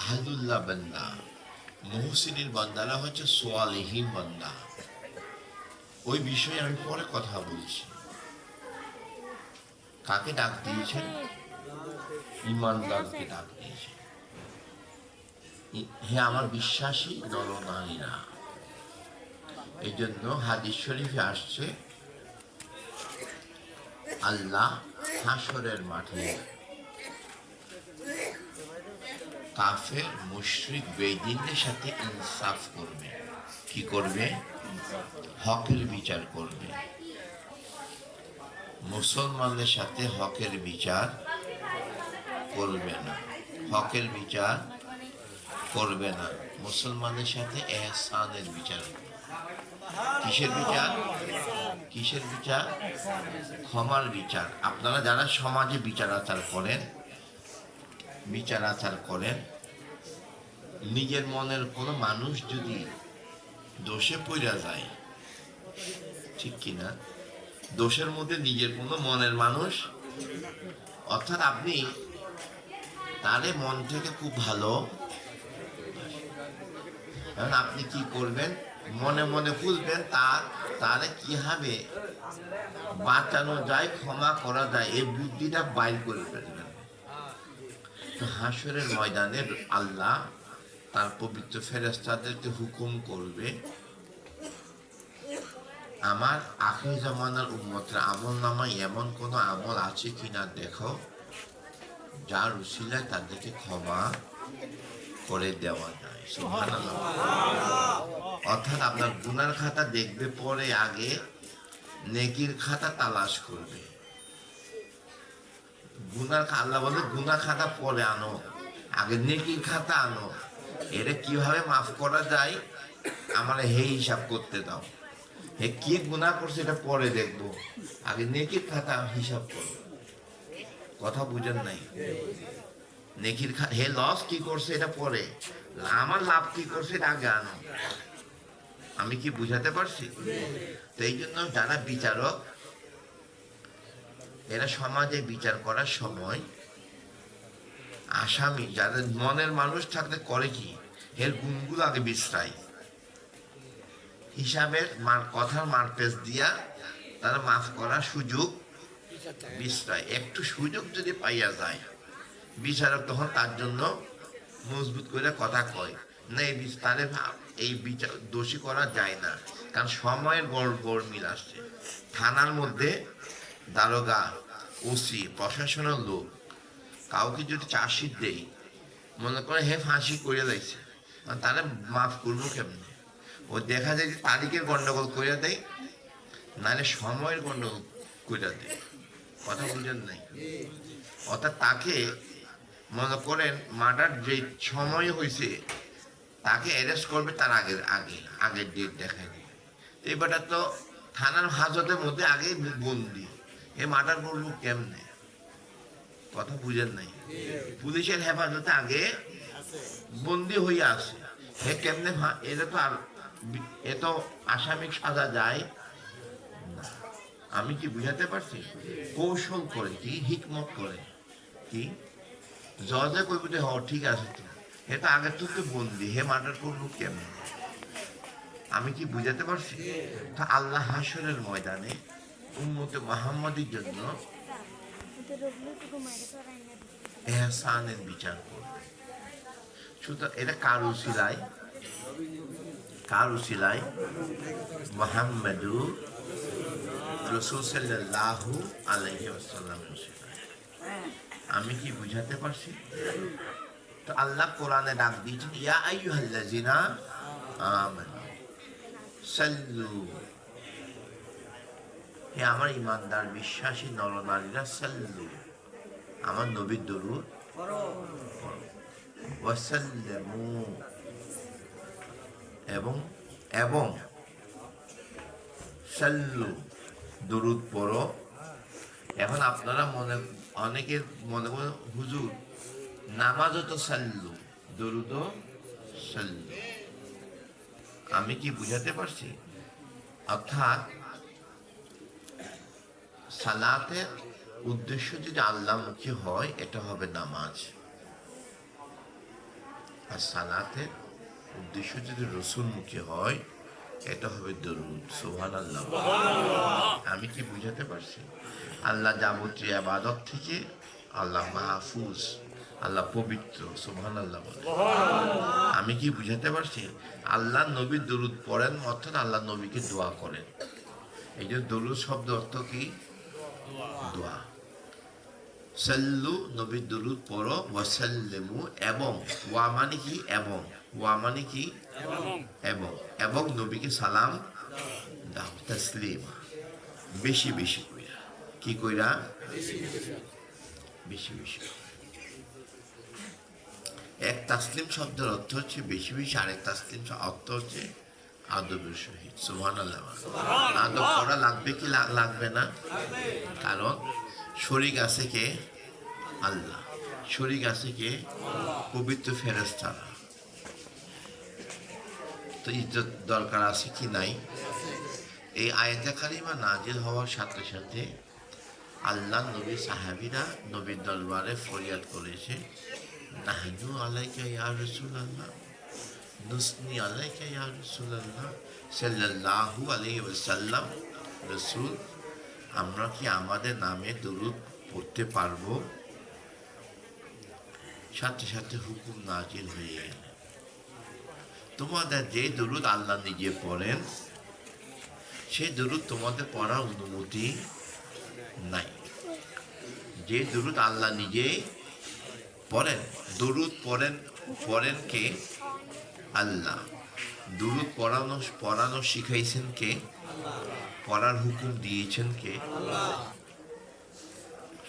আহাদুল্লাহ বান্দা। মুহসিনিন বান্দারা হচ্ছে সালেহীন বান্দা। ওই বিষয়ে আমি পরে কথা বলছি। কাকে ডাক দিয়েছেন? ঈমানদারকে ডাক দিয়েছেন। হে আমার বিশ্বাসী নরনারীরা। এই জন্য হাদিস শরীফে আসছে, আল্লাহ হাসরের মাঠে কাফের, মুশরিক, বেঈমানদের সাথে ইনসাফ করবে। কি করবে? হকের বিচার করবে। মুসলমানদের সাথে হকের বিচার করবে না। হকের বিচার করবে না। মুসলমানদের সাথে ইহসানের বিচার করবে। কিসের বিচার? কিসের বিচার? ক্ষমার বিচার। আপনারা যারা সমাজে বিচার আচার করেন, নিজের মনের কোনো মানুষ যদি দোষে পড়া যায়, ঠিক কিনা? দোষের মধ্যে নিজের কোনো মনের মানুষ, অর্থাৎ আপনি তারে মন থেকে খুব ভালো, আপনি কি করবেন? মনে মনে খুঁজবেন তারে কিভাবে বাঁচানো যায়, ক্ষমা করা যায়, এই বুদ্ধিটা বাইর করে ফেলবেন। তো হাসরের ময়দানে আল্লাহ তার পবিত্র ফেরেশতাদেরকে হুকুম করবে, আমার আখির জামানার উম্মতরা আমল নামায় এমন কোনো আমল আছে কিনা দেখো, যার উসিলায় তাদেরকে ক্ষমা করে দেওয়া যায়। সুবহানাল্লাহ। অর্থাৎ আপনার গুনার খাতা দেখবে, পরে আগে নেকির খাতা তালাশ করবে। আল্লাহ বলে গুনার খাতা পরে আনো, আগে নেকির খাতা আনো। এটা কিভাবে মাফ করা যায় আমার হে হিসাব করতে দাও। হে কি গুনাহ করছে এটা পরে দেখবো, আগে নেকির খাতা হিসাব করো। কথা বুঝেন নাই? নেকির হে লস কি করছে এটা পরে, আমার লাভ কি করছে এটা আগে আনো। আমি কি বুঝাতে পারছি? তো এই জন্য যারা বিচারক, এরা সমাজে বিচার করার সময় আসামি যাদের মনের মানুষ থাকলে করে কি, এর গুণগুলো আগে বিশ্রায়, হিসাবের কথার মারপেস দিয়া তারা মাফ করার সুযোগ বিশ্রায়। একটু সুযোগ যদি পাইয়া যায়, বিচারক তখন তার জন্য মজবুত করে কথা কয় না, তারে এই বিচার দোষী করা যায় না, কারণ সময়ের গড়মিল আসছে। থানার মধ্যে দারোগা, ওসি, প্রশাসনের লোক কাউকে যদি চার্জশিট দেই, মনে করে হে ফাঁসি করে লাইছে, তারা মাফ করবো কেমনে? ও দেখা যায় যে তারিখের গন্ডগোল করে দেয়, নাহলে সময়ের গন্ডগোল করে দেয়। কথা বুঝেন নাই? অর্থাৎ তাকে মনে করেন মার্ডার যে সময় হয়েছে তাকে অ্যারেস্ট করবে তার আগের ডেট দেখায় দিবে। এবারটা তো থানার হাজতের মধ্যে আগেই বন্দি, এ মার্ডার করবো কেমনে? কথা বুঝেন নাই? পুলিশের হেফাজতে আগে বন্দি হয়ে আসে, হে কেমনে এটা তো আর এত আসামিক সাজা যায় না। আমি কি বুঝাতে পারছি? কৌশল করে, কি হিকমত করে, কি জজে কইবতে হ ঠিক আছে, তো এটা আগের থেকে বন্দি, হে মার্ডার করবো কেমন? আমি কি বুঝাতে পারছি? তা আল্লাহ হাসরের ময়দানে উম্মতে মুহাম্মাদের জন্য এহসানের বিচার করবে। সুতরাং এটা কার উসিলায়? মুহাম্মাদুর রাসূল সাল্লাল্লাহু আলাইহি ওয়াসাল্লামের উসিলায়। আমি কি বুঝাতে পারছি? তো আল্লাহ কোরআনে ডাক দিয়েছেন, ইয়া আইয়ুহাল্লাযিনা আমানু সাল্লু, হে আমার ইমানদার বিশ্বাসী নরনারীরা, সাল্লু, আমার নবীর দরুদ পড়ো, ওয়াসাল্লামু, এবং সাল্লু, দরুদ পড়ো। এখন আপনারা অনেকের মনে করেন হুজুর নামাজও তো সাল্লু, দরুদও সাল্লু। আমি কি বুঝাতে পারছি? অর্থাৎ সালাতের উদ্দেশ্য যদি আল্লাহমুখী হয়, এটা হবে নামাজ। আর সালাতের উদ্দেশ্য যদি রসুলমুখী হয়, এটা হবে দরুদ। সুবহানাল্লাহ। আমি কি বুঝাতে পারছি? আল্লাহ যাবতীয় ইবাদত থেকে আল্লাহ মাহফুজ, আল্লাহ পবিত্র। সুবহানাল্লাহ। আমি কি বুঝাতে পারছি? আল্লাহ নবীর দরুদ পড়েন, অর্থাৎ আল্লাহ নবীকে দোয়া করেন। এই যে দরুদ শব্দ অর্থ কি? দোয়া। সাল্লু, নবীর দরুদ পড়ো, ওয়াসাল্লিমু, এবং ওয়া মানে কি? এবং ওয়া মানে কি? এবং নবীকে সালাম দাও, তাসলিম, বেশি বেশি কইরা। কি কইরা? বেশি বেশি। এক তাসলিম শব্দের অর্থ হচ্ছে বেশি বেশি, আরেক তাসলিম অর্থ হচ্ছে আদবের সহিত। সুবহানাল্লাহ। আদব করা লাগবে কি লাগবে না? কারণ শরীক আছে কে? আল্লাহ। শরীক আছে কে? পবিত্র ফেরেশতারা। তো ইজ্জত দরকার আছে কি নাই? এই আয়াতে কারিমা নাজিল হওয়ার সাথে সাথে আল্লাহ নবী সাহাবীরা নবীর দরবারে ফরিয়াদ করেছে, নাহনু আলাইকা ইয়া রাসূলুল্লাহ, নুসনি আলাইকা ইয়া রাসূলুল্লাহ সাল্লাল্লাহু আলাইহি ওয়াসাল্লাম। রাসূল, আমরা কি আমাদের নামে দরুদ পড়তে পারবো? সাথে সাথে হুকুম নাজিল হয়ে গেল, তোমাদের যে দরুদ আল্লাহ নিজে পড়েন, সেই দরুদ তোমাদের পড়ার অনুমতি নাই। যে দরুদ আল্লাহ নিজে পড়েন, দরুদ পড়েন কে? আল্লাহ। দরুদ পড়ানো শিখাইছেন কে? পড়ার হুকুম দিয়েছেন কে?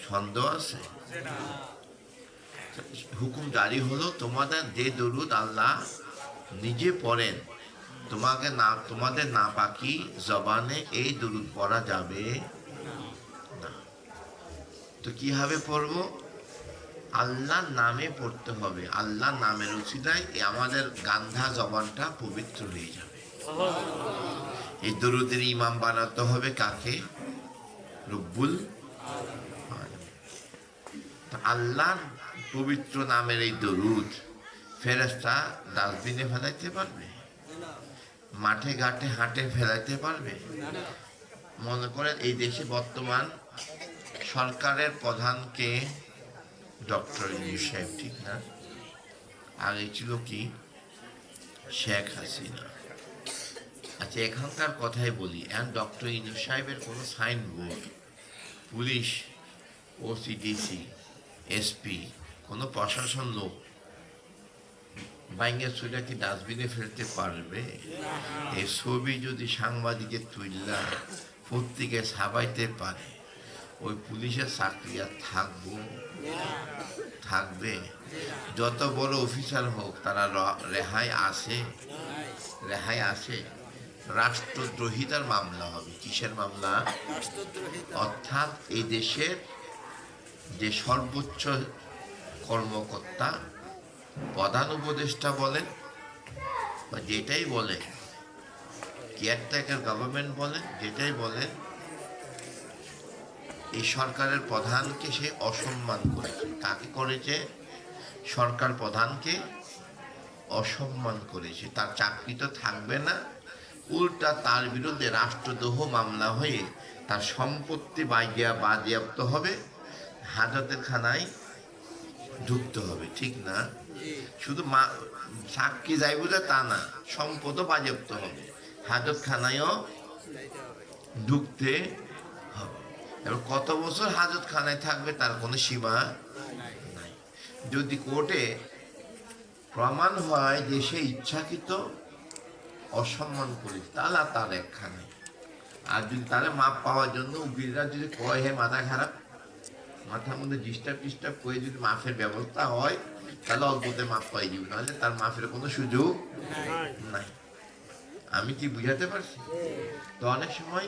সন্দেহ আছে? হুকুম জারি হলো, তোমাদের যে দরুদ আল্লাহ নিজে পড়েন, তোমাদের না পাকি জবানে এই দরুদ পড়া যাবে না। তো কিভাবে পড়বো? আল্লাহর নামে পড়তে হবে। আল্লাহর নামের উসিলায় আমাদের গান্ধা জবানটা পবিত্র হয়ে যাবে। এই দরুদের ইমাম বানাতে হবে কাকে? রব্বুল আলামিন। আল্লাহর পবিত্র নামের এই দরুদ ফেরেশতা ডাস্টবিনে ফেলাইতে পারবে? মাঠে ঘাটে হাটে ফেলাইতে পারবে? মনে করেন এই দেশে বর্তমান সরকারের প্রধানকে, ডক্টর ইউনূস সাহেব, ঠিক না? আগে ছিল কি শেখ হাসিনা। আচ্ছা, এখানকার কথাই বলি। এখন ডক্টর ইউনূস সাহেবের কোনো সাইনবোর্ড পুলিশ, ওসিডিসি, এসপি, কোনো প্রশাসন লোক বাইঙ্গের ছবিটা কি ডাস্টবিনে ফেলতে পারবে? এই ছবি যদি সাংবাদিকের তুইলা পত্রিকায় ছাপাইতে পারে, ওই পুলিশের চাকরি আর থাকবে? যত বড় অফিসার হোক, তারা রেহাই আসে। রাষ্ট্রদ্রোহিতার মামলা হবে। কিসের মামলা? অর্থাৎ এই দেশের যে সর্বোচ্চ কর্মকর্তা, প্রধান উপদেষ্টা বলেন বা যেটাই বলেন, কেয়ারটেকার গভর্নমেন্ট বলেন, যেটাই বলেন, এই সরকারের প্রধানকে সে অসম্মান করেছে। কাকে করেছে? সরকার প্রধানকে অসম্মান করেছে। তার চাকরি তো থাকবে না, উল্টা তার বিরুদ্ধে রাষ্ট্রদ্রোহ মামলা হয়ে তার সম্পত্তি বাজেয়াপ্ত হবে, হাজতের খানায় ঢুকতে হবে, ঠিক না? শুধু সাক্ষী যাইব যে তা না, সম্পদও বাজেয়াপ্ত হবে, হাজতখানায়ও ঢুকতে হবে। এবার কত বছর হাজতখানায় থাকবে তার কোনো সীমা নাই। যদি কোর্টে প্রমাণ হয় যে সে ইচ্ছাকৃত অসম্মান করেছে, তাহলে তার একখানে। আর যদি তাহলে মাপ পাওয়ার জন্য উকিলরা যদি কয় হে মাথা খারাপ, মাথার মধ্যে ডিস্টার্ব করে যদি মাফের ব্যবস্থা হয়, তাহলে অল্পতে মাপ পাই দিব, নাহলে তার মাফের কোনো সুযোগ নাই। আমি কি বুঝাতে পারছি? তো অনেক সময়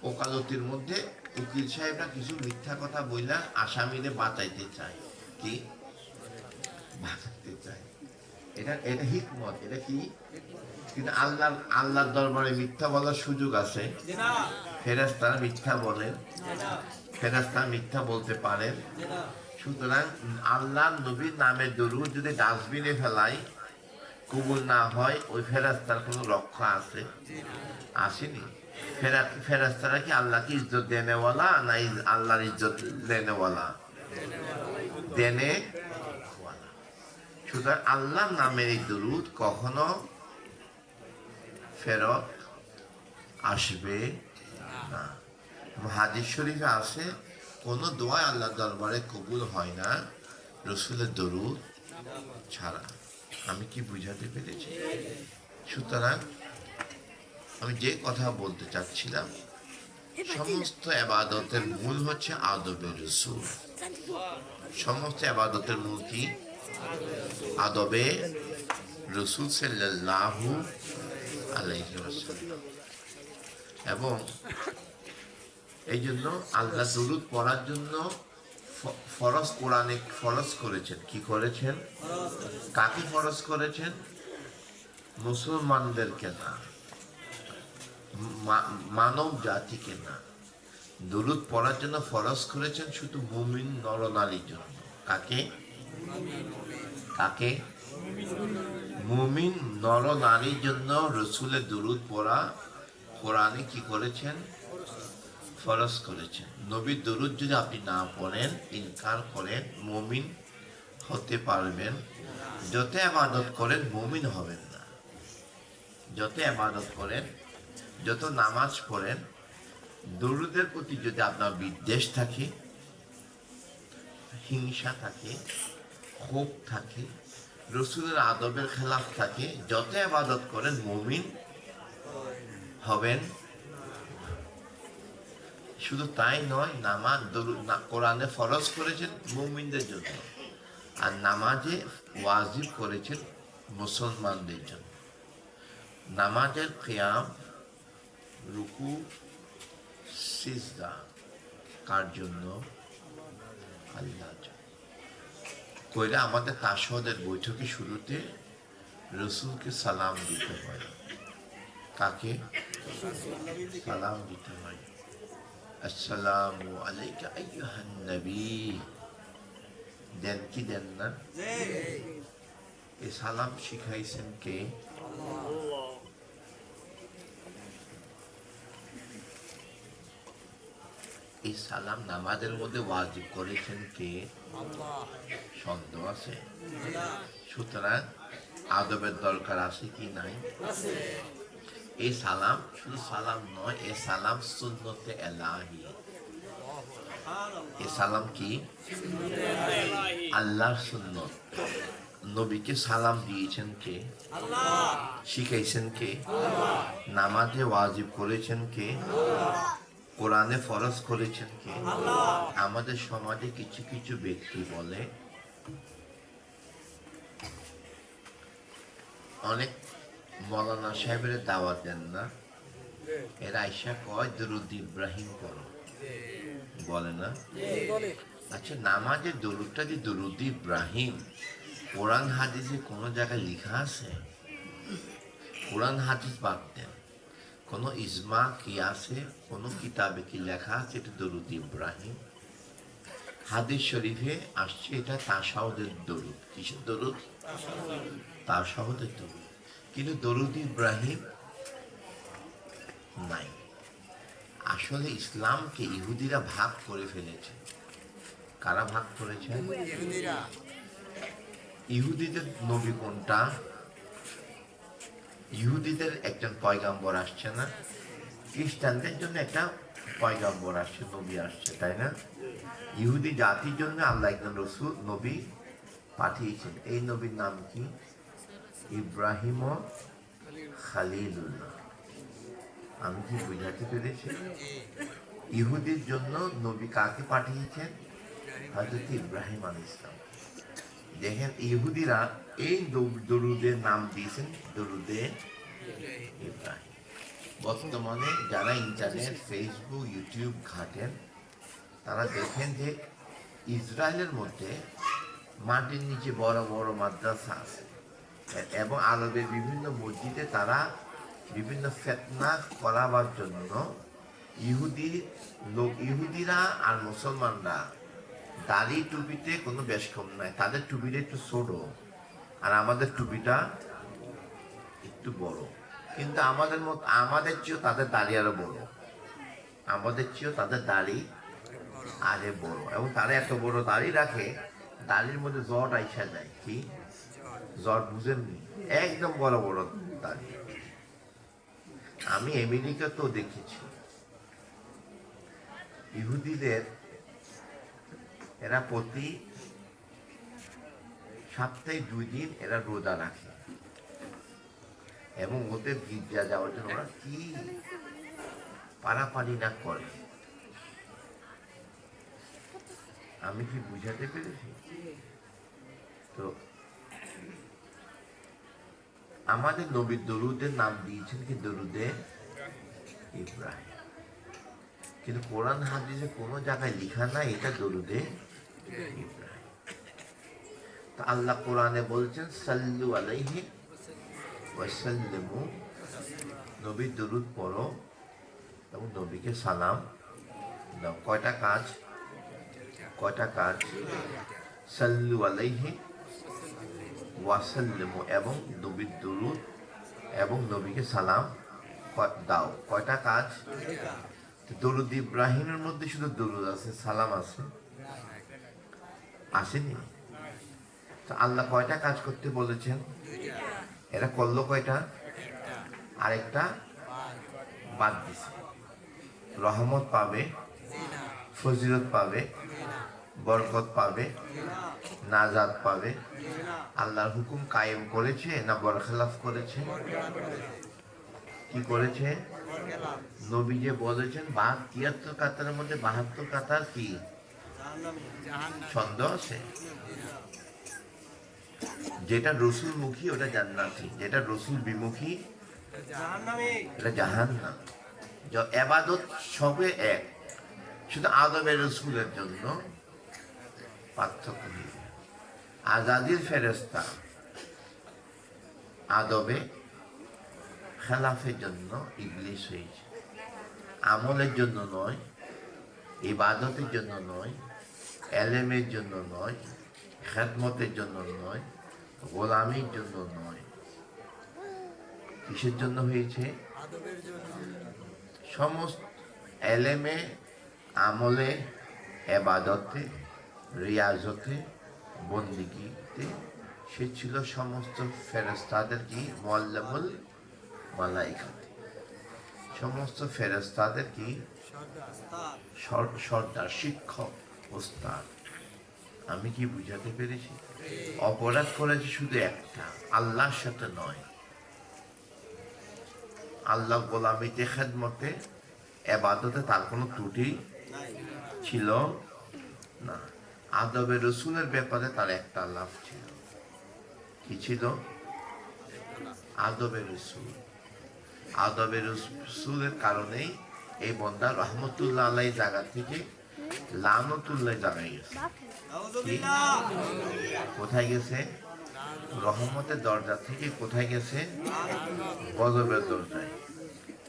ওকালতির মধ্যে উকিল সাহেবরা কিছু মিথ্যা কথা বইলা আসামিরে বাঁচাইতে চায়। কি বাঁচাইতে চায়? এটা হিকমত। এটা কি? কিন্তু আল্লাহর দরবারে মিথ্যা বলার সুযোগ আছে? ফেরেশতারা মিথ্যা বলেন? ফেরেশতারা মিথ্যা বলতে পারেন? সুতরাং আল্লাহ নবীর নামে দরুদ যদি ডাস্টবিনে ফেলাই, কবুল না হয়, ওই ফেরেশতার কোনো রক্ষা আছে? আসেনি। ফেরেশতারা কি আল্লাহকে ইজ্জত দেনেওয়ালা না আল্লাহর ইজ্জত লেনেওয়ালা? দেনেওয়ালা। সুতরাং আল্লাহর নামের এই দরুদ কখনো ফেরত আসবে না। হাদিস শরীফে আছে, কোনো দোয়া আল্লাহ দরবারে কবুল হয় না রসুলের দরুদ ছাড়া। আমি কি বুঝাতে পেরেছি? সুতরাং আমি যে কথা বলতে চাচ্ছিলাম, সমস্ত আবাদতের মূল হচ্ছে আদবে রসুল। সমস্ত আবাদতের মূল কি? আদবে রসুল সাল্লাল্লাহু আলাইহি ওয়াসাল্লাম। এবং এই জন্য আল্লাহ দরুদ পড়ার জন্য ফরজ, কোরআনে ফরজ করেছেন। কি করেছেন? কাকে ফরজ করেছেন? মুসলমানদেরকে না, মানব জাতিকে না। দরুদ পড়ার জন্য ফরজ করেছেন শুধু মুমিন নরনারীর জন্য। কাকে? কাকে? মুমিন নরনারীর জন্য রসুলের দরুদ পড়া কোরআনে কি করেছেন? ফরজ করেছেন। নবীর দরুদ যদি আপনি না পড়েন, ইনকার করেন, মুমিন হতে পারবেন? যত ইবাদত করেন মুমিন হবেন না। যত ইবাদত করেন, যত নামাজ পড়েন, দরুদের প্রতি যদি আপনার বিদ্বেষ থাকে, হিংসা থাকে, ক্ষোভ থাকে, রসুলের আদবের খেলাফ থাকে, যত ইবাদত করেন মুমিন হবেন। শুধু তাই নয়, নামাজ কোরআনে ফরজ করেছেন মুমিনদের জন্য, আর নামাজে ওয়াজিব করেছেন মুসলমানদের জন্য। নামাজের কিয়াম, রুকু, সিজদা কার জন্য? আল্লাহর জন্য। কইরা আমাদের তাশহাদের বৈঠকে শুরুতে রসুলকে সালাম দিতে হয়। কাকে সালাম দিতে হয়? আসসালামু আলাইকা আইয়ুহান নবী। দেন কি দেন না? এই সালাম শিখাইছেন কে? এই সালাম নামাজের মধ্যে ওয়াজিব করেছেন কে? সন্দেহ আছে? সুতরাং আদবের দরকার আছে কি নাই? এই সালাম শুধু সালাম নয়, এই সালাম সুন্নতে এলাহি। এই সালাম কি? আল্লাহর সুন্নত। নবীকে সালাম দিয়েছেন কে? শিখাইছেন কে? নামাজে ওয়াজিব করেছেন কে? কোরআনে ফরজ করেছেন কে? আমাদের সমাজে কিছু কিছু ব্যক্তি বলে, অনেক মৌলানা সাহেবের দাওয়াত দেন না, এরা আইসা কয় দরুদ ইব্রাহিম পড়ো, বলে না? আচ্ছা, নামাজে দরুদটা যে দরুদ ইব্রাহিম, কোরআন হাদিসে কোনো জায়গায় লেখা আছে? কোরআন হাদিস বাদ দেন, কোনো ইজমা কি আছে? কোনো কিতাবে কি লেখা আছে এটা দরুদ ইব্রাহিম? হাদিস শরীফে আসছে এটা তাশাহুদের দরুদ। কিসের দরুদ? তাশাহুদের দরুদ। কিন্তু দরুদ ইব্রাহিম নাই। আসলে ইসলামকে ইহুদিরা ভাগ করে ফেলেছে। কারা ভাগ করেছে? ইহুদিদের নবী কোনটা? ইহুদিদের একজন পয়গাম্বর আসছে না? খ্রিস্টানদের জন্য একটা পয়গাম্বর আসছে, নবী আসছে, তাই না? ইহুদি জাতির জন্য আল্লাহ একজন রসুল নবী পাঠিয়েছেন। এই নবীর নাম কি? ইব্রাহিম খালিলুল্লাহ। আমি কি বুঝাতে পেরেছি? ইহুদির জন্য নবী কাকে পাঠিয়েছেন? হযরত ইব্রাহিম আলাইহিস সালাম। দেখেন, ইহুদিরা এই দরুদের নাম দিয়েছেন দরুদে ইব্রাহিম। বর্তমানে যারা ইন্টারনেট, ফেসবুক, ইউটিউব ঘাটেন, তারা দেখেন যে ইসরায়েলের মধ্যে মাটির নিচে বড় বড় মাদ্রাসা আছে এবং আরবের বিভিন্ন মসজিদে তারা বিভিন্ন ফিতনা করাবার জন্য ইহুদিরা আর মুসলমানরা দাড়ি টুপিতে কোনো বেশ কম নাই, তাদের টুপিটা একটু ছোট আর আমাদের টুপিটা একটু বড়। কিন্তু আমাদের চেয়েও তাদের দাড়ি আরো বড়, আমাদের চেয়েও তাদের দাড়ি আরে বড়। এবং তারা এত বড় দাড়ি রাখে, দাড়ির মধ্যে জট আইসা যায়। কি জট বুঝেননি? একদম বড় বড় দাড়ি। আমি আমেরিকাতেও দেখেছি ইহুদিদের, এরা প্রতি সপ্তাহে 2 দিন এরা রোজা রাখে এবং ওদের গির্জা যাওয়ার জন্য ওরা কি পারাপারি না করে। আমি কি বুঝাতে পেরেছি? তো আমাদের নবীর দরুদের নাম দিয়েছেন কি? দরুদে ইব্রাহিম। কিন্তু কোরআন হাদিসে কোনো জায়গায় লেখা নাই এটা দরুদে ইব্রাহিম। তো আল্লাহ কোরআনে বলছেন সাল্লু আলাইহি ওয়া সাল্লিমু, নবীর দরুদ পড়ো এবং নবীকে সালাম দাও। কয়টা কাজ? কয়টা কাজ? সাল্লু আলাইহি ওয়া সাল্লিমু, এবং নবীর দরুদ এবং নবীকে সালাম দাও। কয়টা কাজ? দরুদ ইব্রাহিমের মধ্যে শুধু দরুদ আছে, সালাম আছে? আসেনি। তো আল্লাহ কয়টা কাজ করতে বলেছেন? এরা করলো কয়টা? আরেকটা বাদ দিছে। রহমত পাবে, ফজিলত পাবে, বরকত পাবে, নাজাত পাবে। আল্লাহর হুকুম কায়েম করেছে না বরখেলাফ করেছে? কি করেছে? নবী যে বলেছেন 73 কাতারের মধ্যে 72 কাতার কি সন্দেহ আছে? যেটা রসুল মুখী ওটা জান্নাতি, যেটা রসুল বিমুখী এটা জাহান্নাম। এবাদত সবে এক, শুধু আদমের রসুলের জন্য পার্থক্য নেই। আজাদির ফেরেশতা আদবে খেলাফের জন্য ইবলিস হয়েছে, আমলের জন্য নয়, ইবাদতের জন্য নয়, এলেমের জন্য নয়, খেদমতের জন্য নয়, গোলামির জন্য নয়। কিসের জন্য হয়েছে? সমস্ত এলেমে আমলে, এবাদতে, রিয়াজতে, বন্দিগিতে সে ছিল সমস্ত ফেরেশতাদের কি মুআল্লিমুল মালাইকাতি, সমস্ত ফেরেশতাদের কি সর্দার, শিক্ষক, ওস্তাদ। আমি কি বুঝাতে পেরেছি? অপরাধ করেছে শুধু একটা, আল্লাহর সাথে নয়। আল্লাহ গোলামিতে, খেদমতে, এবাদতে তার কোনো ত্রুটি ছিল না। আদবে রসুলের ব্যাপারে তার একটা লাভ ছিল। কি ছিল? আদবে রসুল। আদবে রসুলের কারণেই এই বন্দা রহমতুল্লাহ আলাই জায়গা থেকে লানতুল্লাহ জায়গায় গেছে। কি? কোথায় গেছে? রহমতের দরজা থেকে কোথায় গেছে? গজবের দরজায়।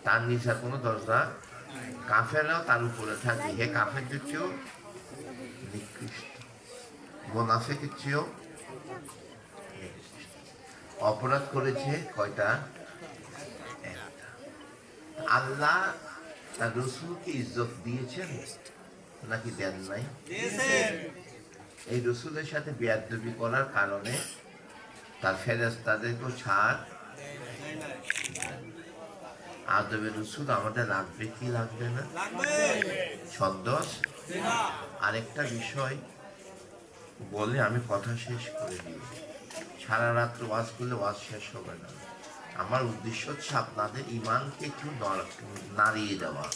তার নিচে কোনো দরজা, কাফেররাও তার উপরে থাকে। হে কাফেরদের চেয়েও নিকৃষ্ট, মুনাফিকের চেয়েও নিকৃষ্ট। অপরাধ করেছে কয়টা? একটা। আল্লাহ তার রসুলকে ইজ্জত দিয়েছেন নাকি দেন নাই? এই রসুলের সাথে বেয়াদবি করার কারণে তার ফেরেশতাদেরকেও ছাড়। আদবে রসুল আমাদের লাগবে কি লাগবে না? সন্তোষ। আরেকটা বিষয় বলে আমি কথা শেষ করে দিই। সারা রাত্র ওয়াজ করলে ওয়াজ শেষ হবে না। আমার উদ্দেশ্য হচ্ছে আপনাদের ইমানকে একটু নাড়িয়ে দেওয়া,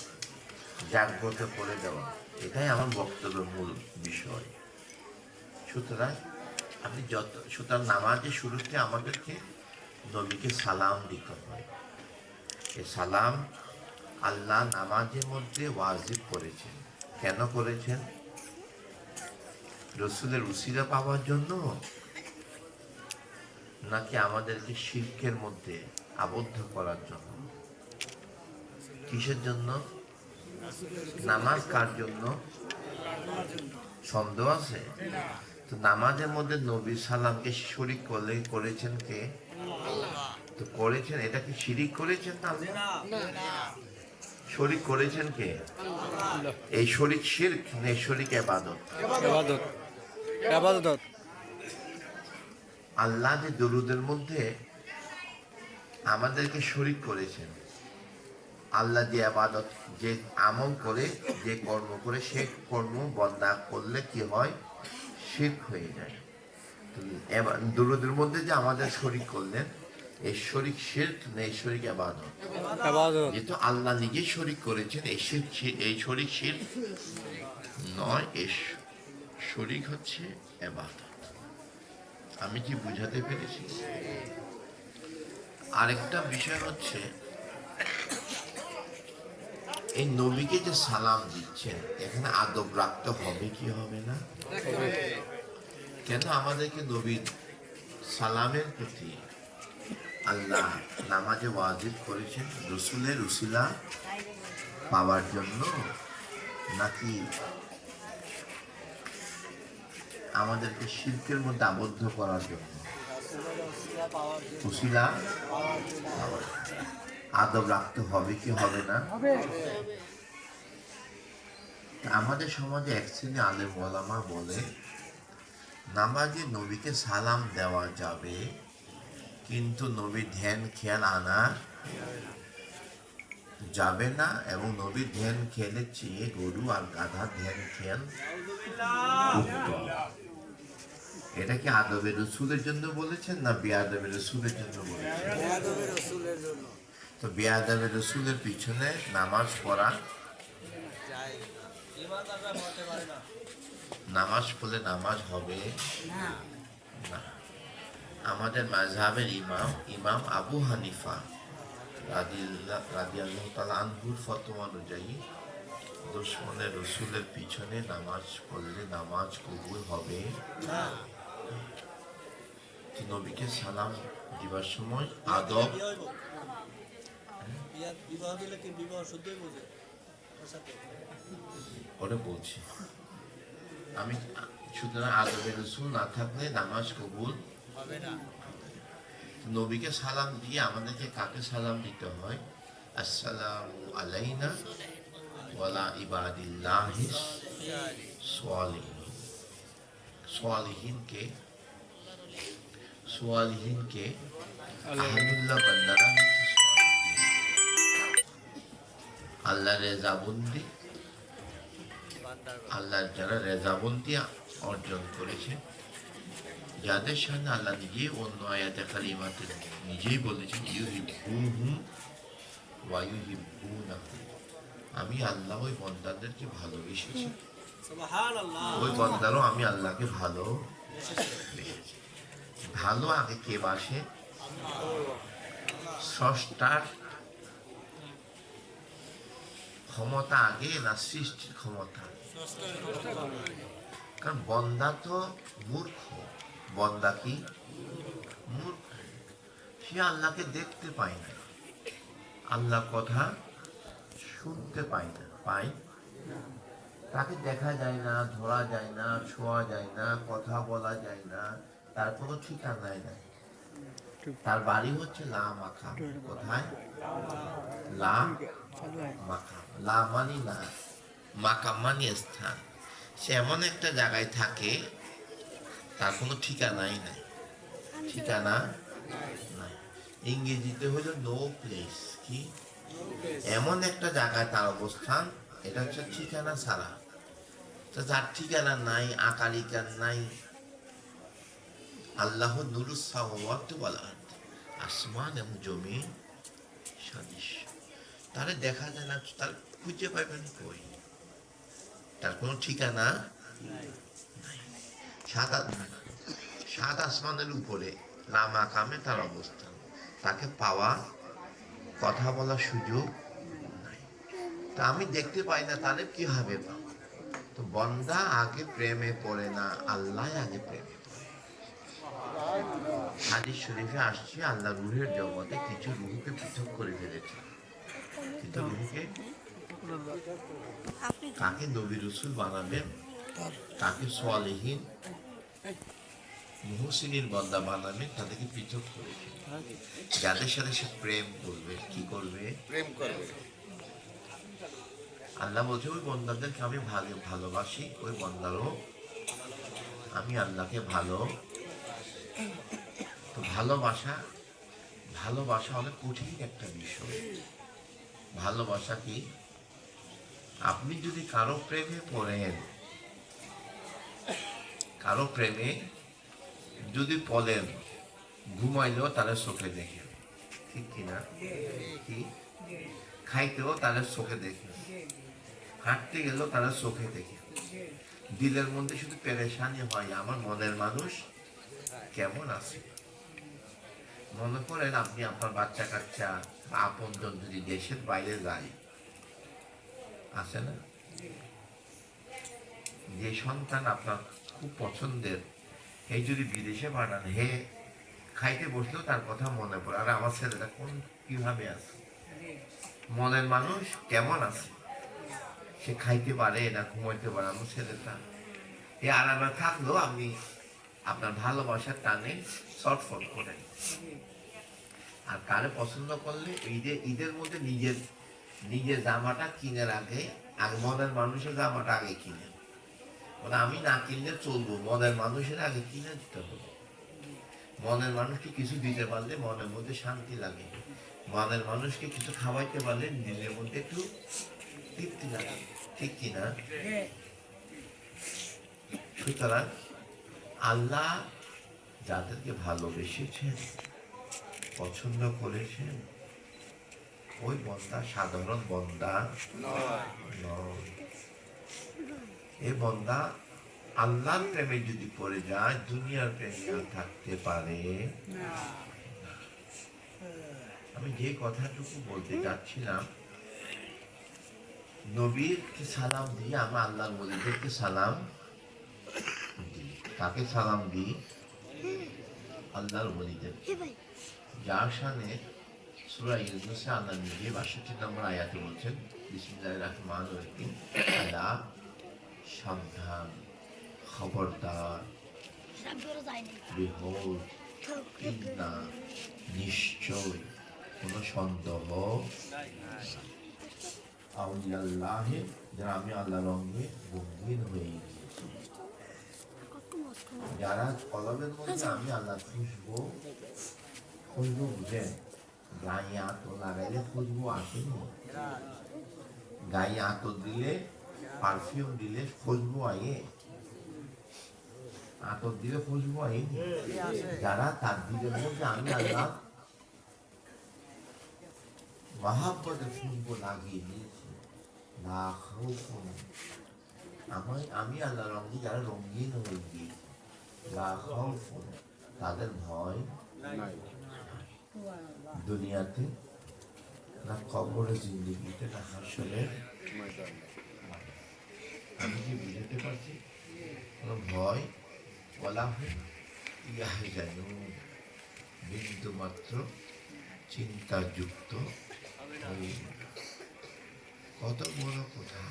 জাগ্রত করে দেওয়া। এটাই আমার বক্তব্যের মূল বিষয়। সুতরাং নামাজের শুরুতে আমাদেরকে নবীকে সালাম দিতে হয়। এই সালাম আল্লাহ নামাজের মধ্যে ওয়াজিব করেছেন। কেন করেছেন? রসুলের উসিলা পাওয়ার জন্য, নাকি আমাদেরকে শিরকের মধ্যে আবদ্ধ করার জন্য? কিসের জন্য? নামাজ কার জন্য? সন্দেহ আছে? তো নামাজের মধ্যে নবী সালামকে শরিক করেছেন কে? তো করেছেন, এটা কি শিরিক করেছেন? না, শরিক করেছেন কে? এই শরিক শিরক না, শরিক ইবাদত? ইবাদত, ইবাদত। আল্লাহ যে দরুদের মধ্যে আমাদেরকে শরিক করেছেন, আল্লাহ যে ইবাদত, যে আমল করে, যে কর্ম করে, সে কর্ম বন্দা করলে কি হয়? শিরক হয়ে যায়। দরুদের মধ্যে যে আমাদের শরিক করলেন, এই শরিক শিরক না, এই শরিক ইবাদত? যেহেতু আল্লাহ নিজে শরিক করেছেন, এই শরিক শিরক নয়, এই শরিক হচ্ছে ইবাদত। আমি কি বুঝাতে পেরেছি? আরেকটা বিষয় হচ্ছে, এই নবীকে যে সালাম দিচ্ছেন, এখানে আদব রাখতে হবে কি হবে না? কেন আমাদেরকে নবীর সালামের প্রতি আল্লাহ নামাজে ওয়াজিব করেছেন? রসুলের উসিলা পাওয়ার জন্য, নাকি আমাদেরকে শিরকের মধ্যে আবদ্ধ করার জন্য? উসিলা পাওয়ার। আদব রাখতে হবে কি হবে না? আমাদের সমাজে এক শ্রেণী আলেম ওলামা বলে, নামাজে নবীকে সালাম দেওয়া যাবে, কিন্তু নবীর ধ্যান খেয়াল আনা যাবে না, এবং নবীর ধ্যান খেয়ালের চেয়ে গরু আর গাধা ধ্যান খেয়াল উত্তম। এটা কি আদবে রসুলের জন্য বলেছেন না বেয়াদবে রসুলের জন্য বলেছেন? তো বেয়াদবে রসুলের পিছনে নামাজ পড়া, নামাজ পড়লে নামাজ হবে না। আমাদের মাযহাবের ইমাম আবু হানিফা রাদিয়াল্লাহু তাআলা আনহুর ফতোয়া অনুযায়ী দুশমনের রসুলের পিছনে নামাজ পড়লে নামাজ কবুল হবে না। নবীকে সালাম দিবার সময় আদব, ওটা বলছি আমি। সুতরাং আদবে রসুল না থাকলে নামাজ কবুল হবে না। নবীকে সালাম দিয়ে আমাদেরকে কাকে সালাম দিতে হয়? আসসালামু আলাইনা ওয়ালা ইবাদিল্লাহিস সালিহিন। সালিহিনকে সালিহিনকে আহলুল্লাহ বান্দারা হচ্ছে সালিহিন। আল্লাহ রেজাবন্দি, আল্লাহর যারা রেজাবন্দি অর্জন করেছে, যাদের সামনে আল্লাহ নিজেই অন্য আয়াতে কারিমাতে নিজেই বলেছেন ইউহিব্বুহুম ওয়া ইউহিব্বুনাহু, আমি আল্লাহ ওই বান্দাদেরকে ভালোবেসেছি, ওই বান্দারও আমি আল্লাহকে ভালোবেসেছি। ভালো আগে কে বাসে? স্রষ্টার ক্ষমতা আগে না সৃষ্টির ক্ষমতা? কারণ বন্দা তো মূর্খ, বন্দা কি মূর্খ, সে আল্লাহকে দেখতে পায় না, আল্লাহ কথা শুনতে পায় না, তাকে দেখা যায় না, ধরা যায় না, ছোঁয়া যায় না, কথা বলা যায় না, তার কোনো ঠিকানাই নাই। তার বাড়ি হচ্ছে লা মাকাম। কোথায়? লা মাকাম। লা মানি না, মাকাম মানি স্থান। সে এমন একটা জায়গায় থাকে, তার কোনো ঠিকানাই নাই, ঠিকানা নাই। ইংরেজিতে হলো নো প্লেস। কি? এমন একটা জায়গায় তার অবস্থান, এটা হচ্ছে ঠিকানা ছাড়া। তো যার ঠিকানা নাই, আকালিকার নাই, আল্লাহ নুরুস সামাওয়াতি ওয়াল আরদ, আসমান এবং জমিন সাদৃশ্য। তারে দেখা যায় না, তার খুঁজে পাইবেন কই? তার কোনো ঠিকানা নাই। সাত আসমানের উপরে লা মাকামে তার অবস্থান, তাকে পাওয়া, কথা বলার সুযোগ নাই। তা আমি দেখতে পাই না, তাহলে কিভাবে পাবো? তো বন্দা আগে প্রেমে পড়ে না, আল্লাহ আগে প্রেমে পড়ে। হাদিস শরীফে আসছে, আল্লাহ রুহের জগতে কিছু রুহকে পৃথক করে ফেলেছে। কিছু রুহকে কাকে নবী রাসূল বানাবেন, কাকে সালেহীন মুহসিনের বান্দা বানাবেন, তাদেরকে পৃথক করেছে। যাদের সাথে সে প্রেম করবে, কি করবে? প্রেম করবে। আল্লাহ বলছে ওই বন্দাদেরকে আমি ভালোবাসি, ওই বন্দারও আমি আল্লাহকে ভালো। তো ভালোবাসা অনেক কঠিন একটা বিষয়। ভালোবাসা কি? আপনি যদি কারো প্রেমে পড়েন, কারো প্রেমে যদি পড়েন, ঘুমাইলেও তাদের চোখে দেখেন, ঠিক কিনা? কি? খাইতেও তাদের চোখে দেখেন, হাঁটতে গেলেও তাদের চোখে দেখেন। দিলের মধ্যে শুধু পেরেশানি হয়, আমার মনের মানুষ কেমন আছে। মনে করেন আপনি আপনার বাচ্চা কাচ্চা আপনজন যদি দেশের বাইরে যায়, আছে না? যে সন্তান আপনার খুব পছন্দের, এই যদি বিদেশে পাঠান, হে খাইতে বসলেও তার কথা মনে পড়ে, আর আমার ছেলেটা কোন কিভাবে আছে, মনের মানুষ কেমন আছে, সে খাইতে পারে না, ঘুমাইতে পারে, আমার ছেলেটা এ আরামে থাকলেও আপনি আপনার ভালোবাসার টানে শর্টফট করেন। আর কারে পছন্দ করলে ঈদের মধ্যে নিজের জামাটা কিনার আগে মনের মানুষের জামাটা আগে কিনে, মানে আমি না কিনলে চলবো, মনের মানুষের আগে কিনে দিতে হবে। মনের মানুষকে কিছু দিতে পারলে মনের মধ্যে শান্তি লাগে, মনের মানুষকে কিছু খাওয়াইতে পারলে নিজের মধ্যে একটু তৃপ্তি লাগে, ঠিক কিনা? সুতরাং আল্লাহ যাদেরকে ভালোবেসেছেন, পছন্দ করেছেন, ওই বন্দা সাধারণ বন্দা নয়। এই বন্দা আল্লাহর প্রেমে যদি পড়ে যায়, দুনিয়ার প্রেমে আর থাকতে পারে না। আমি যে কথাটুকু বলতে যাচ্ছিলাম, নবীরকে সালাম দিয়ে আমরা আল্লাহর ওলিদেরকে সালাম দিই। কাকে সালাম দিই? আল্লাহর ওলিদের। যার শানে সূরা ইউনূসে আল্লাহ নিজে ৬২ নম্বর আয়াতে বলছেন, বিসমিল্লাহির রহমানির রহিম, আলা সাবধান, খবরদার, বিহোর, ইন্না, নিশ্চয়, কোনো সন্দেহ, আউলিয়াল্লাহে, যারা আমি আল্লাহ রঙে রঙিন হয়ে গিয়েছি, যারা কলবের মধ্যে আমি আল্লাহ খুশবু, খুশবু বুঝেন, গায়ে আতর লাগাইলে খুশবু আসেনি। গায়ে আতর দিলে, পারফিউম দিলে খুশবু আয়ে, আতর দিলে খুশবু আয়েনি। যারা তার দিলের মধ্যে আমি আল্লাহ মহাব্বতের খুশবু লাগিয়ে দিয়েছি, না খাউফুন, আমি আল্লাহ রঙে যারা রঙিন হয়ে গিয়েছি, না খাউফুন, তাদের ভয় দুনিয়াতে, না কবরের জিন্দেগিতে, না হাসরের। আমি কি বুঝাতে পারছি? কোনো ভয় বলা হয় ইয়াহজানুন, বিন্দু মাত্র চিন্তাযুক্ত হয়ে। কত বড় কথা!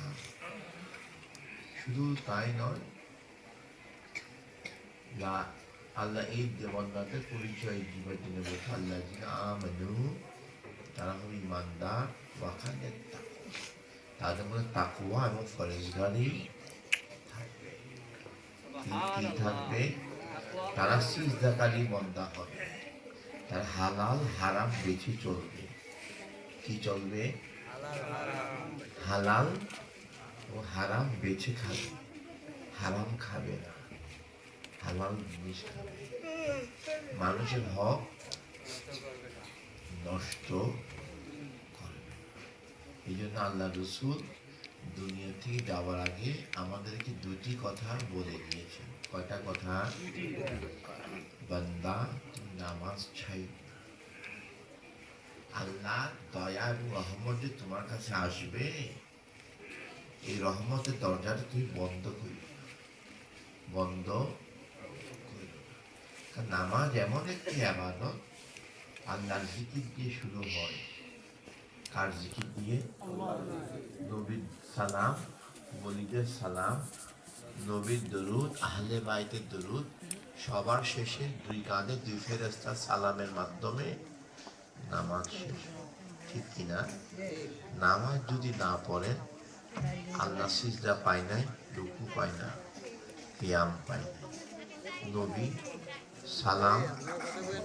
শুধু তাই নয়, আল্লাহ এই দেবন্দাদের পরিচয় দিবার জন্য বলছে আল্লাহ আমানু, তারা হল ইমানদার, ওয়াখানের তাকওয়া, তাদের মধ্যে তাকওয়া এবং ফরেজগারি থাকবে। কি থাকবে? তারা সিজদাকারী বান্দা হবে, তার হালাল হারাম বেছে চলবে। কি চলবে? হালাল ও হারাম বেছে খাবে, হারাম খাবে না, হালাল জিনিস খাবে। মানুষের হক নষ্ট করবে। এই জন্য আল্লাহ রসুল দুনিয়া থেকে যাওয়ার আগে আমাদেরকে দুটি কথা বলে গিয়েছেন। কয়টা কথা? বান্দা, তুমি নামাজ ছাই, আল্লাহ দয়া এবং রহমত যে তোমার কাছে আসবে, এই রহমতের দরজাটা তুমি বন্ধ করি, বন্ধ করি। নামাজ এমন একটি আবাদত, আল্লাহর জিকির দিয়ে শুরু হয়। কার জিকির দিয়ে? নবীর সালাম, ওলিদের সালাম, নবীর দরুদ, আহলে বাইতের দরুদ, সবার শেষে দুই কাঁধে দুই ফেরেশতার সালামের মাধ্যমে নামাজ শেষ। ঠিক কিনা? নামাজ যদি না পড়েন, আল্লাহ সিজদা পায় নাই, রুকু পায় না, কিয়াম পায় না। নবী সালাম,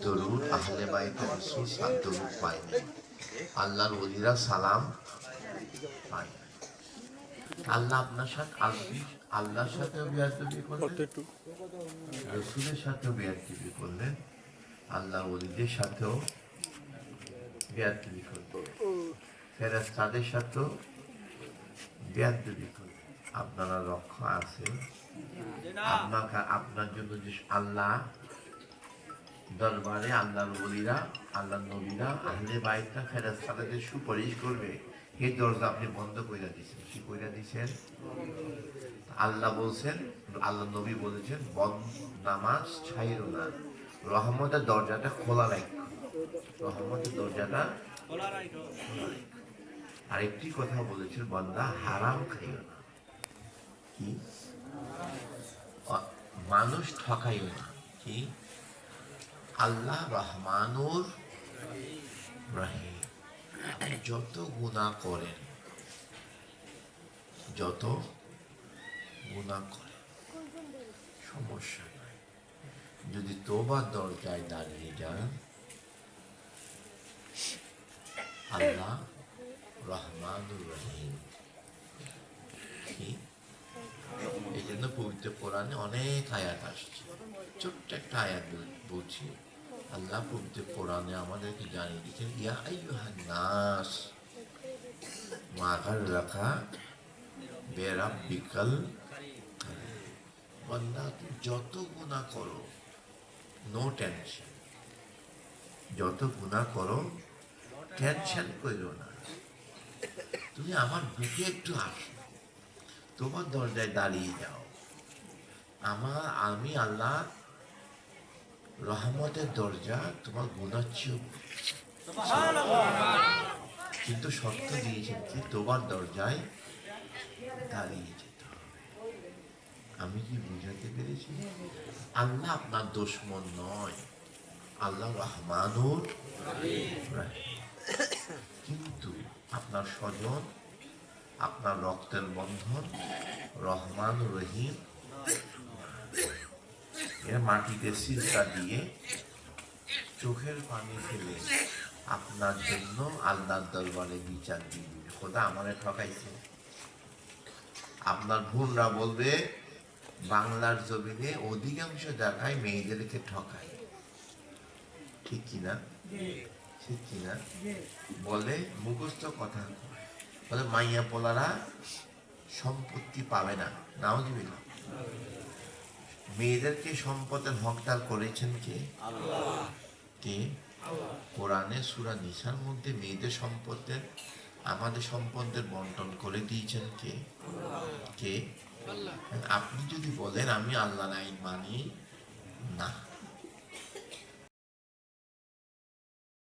দরুদ, আহলে বাইতের রাসূল দরুদ পায় না। আল্লাহর ওলিরা সালাম পায় না। আল্লাহ আপনার সাথে আল্লাহর সাথেও বেয়াদবি করলেন, রসুলের সাথেও বেয়াদবি করলেন, আল্লাহ ওলিদের সাথেও বেয়াদবি করলেন, ফেরেশতাদের সাথেও বেয়াদবি করলেন। আপনারা রক্ষা আছে? আপনার জন্য যে আল্লাহ দরবারে আল্লাহর ওলিরা, আল্লাহর নবীরা, আহলে বাইতরা ফেরেশতাদের সুপারিশ করবে, এই দরজা আপনি বন্ধ কইরা দিয়েছেন। কি কইরা দিয়েছেন? আল্লাহ বলছেন, আল্লাহ নবী বলেছেন, নামাজ ছাইরো না, রহমতের দরজাটা খোলা রাখো, রহমতের দরজাটা খোলা রাখো। আরেকটি কথা বলেছেন, বান্দা হারাম খাইও না। কি? মানুষ ঠকাইও না। কি? আল্লাহ রহমানুর রহিম। আপনি যত গুনাহ করেন, যত গুনাহ করেন, সমস্যা নাই, যদি তোবার দরজায় দাঁড়িয়ে যান, আল্লাহ রহমানুর রহিম। কি? এই জন্য পবিত্র কোরআনে অনেক আয়াত আসছে। ছোট্ট একটা আয়াত বলছি। আল্লাহ পবিত্র কোরআনে আমাদেরকে জানিয়ে দিচ্ছেন, ইয়া আইয়ুহান নাস মা গাররাকা বিরাব্বিকাল কারীম। বান্দা, তুমি যত গুনাহ করো, নো টেনশন, যত গুনাহ করো টেনশন কইরো না, তুমি আমার বুকে একটু আসো, তোমার দরজায় দাঁড়িয়ে যাও, আমি আল্লাহ রহমতের দরজা তোমার গুনার চেয়েও, কিন্তু শর্ত দিয়েছেন কি, তোমার দরজায় দাঁড়িয়ে যেতে হবে। আমি কি বুঝাতে পেরেছি? আল্লাহ আপনার দুশমন নয়, আল্লাহ রহমানুর রহিম। কিন্তু আপনার স্বজন, আপনার রক্তের বন্ধন রহমান রহিম এর মাটিতে সিজদা দিয়ে চোখের পানি ফেলে আপনার জন্য আল্লাহর দরবারে বিচার দিয়ে দিবে, খোদা আমারে ঠকাইছে। আপনার বোনরা বলবে বাংলার জমিনে অধিকাংশ জায়গায় মেয়েদেরকে ঠকায়, ঠিক কিনা? ঠিক কিনা? বলে মুখস্থ কথা, বলে মাইয়া পোলারা সম্পত্তি পাবে না, নাউজুবিল্লাহ। মেয়েদেরকে সম্পদের হকদার করেছেন কে? কে? কোরআনে সূরা নিসার মধ্যে মেয়েদের সম্পদের, আমাদের সম্পদের বন্টন করে দিয়েছেন কে? কে? আপনি যদি বলেন আমি আল্লাহর আইন মানি না,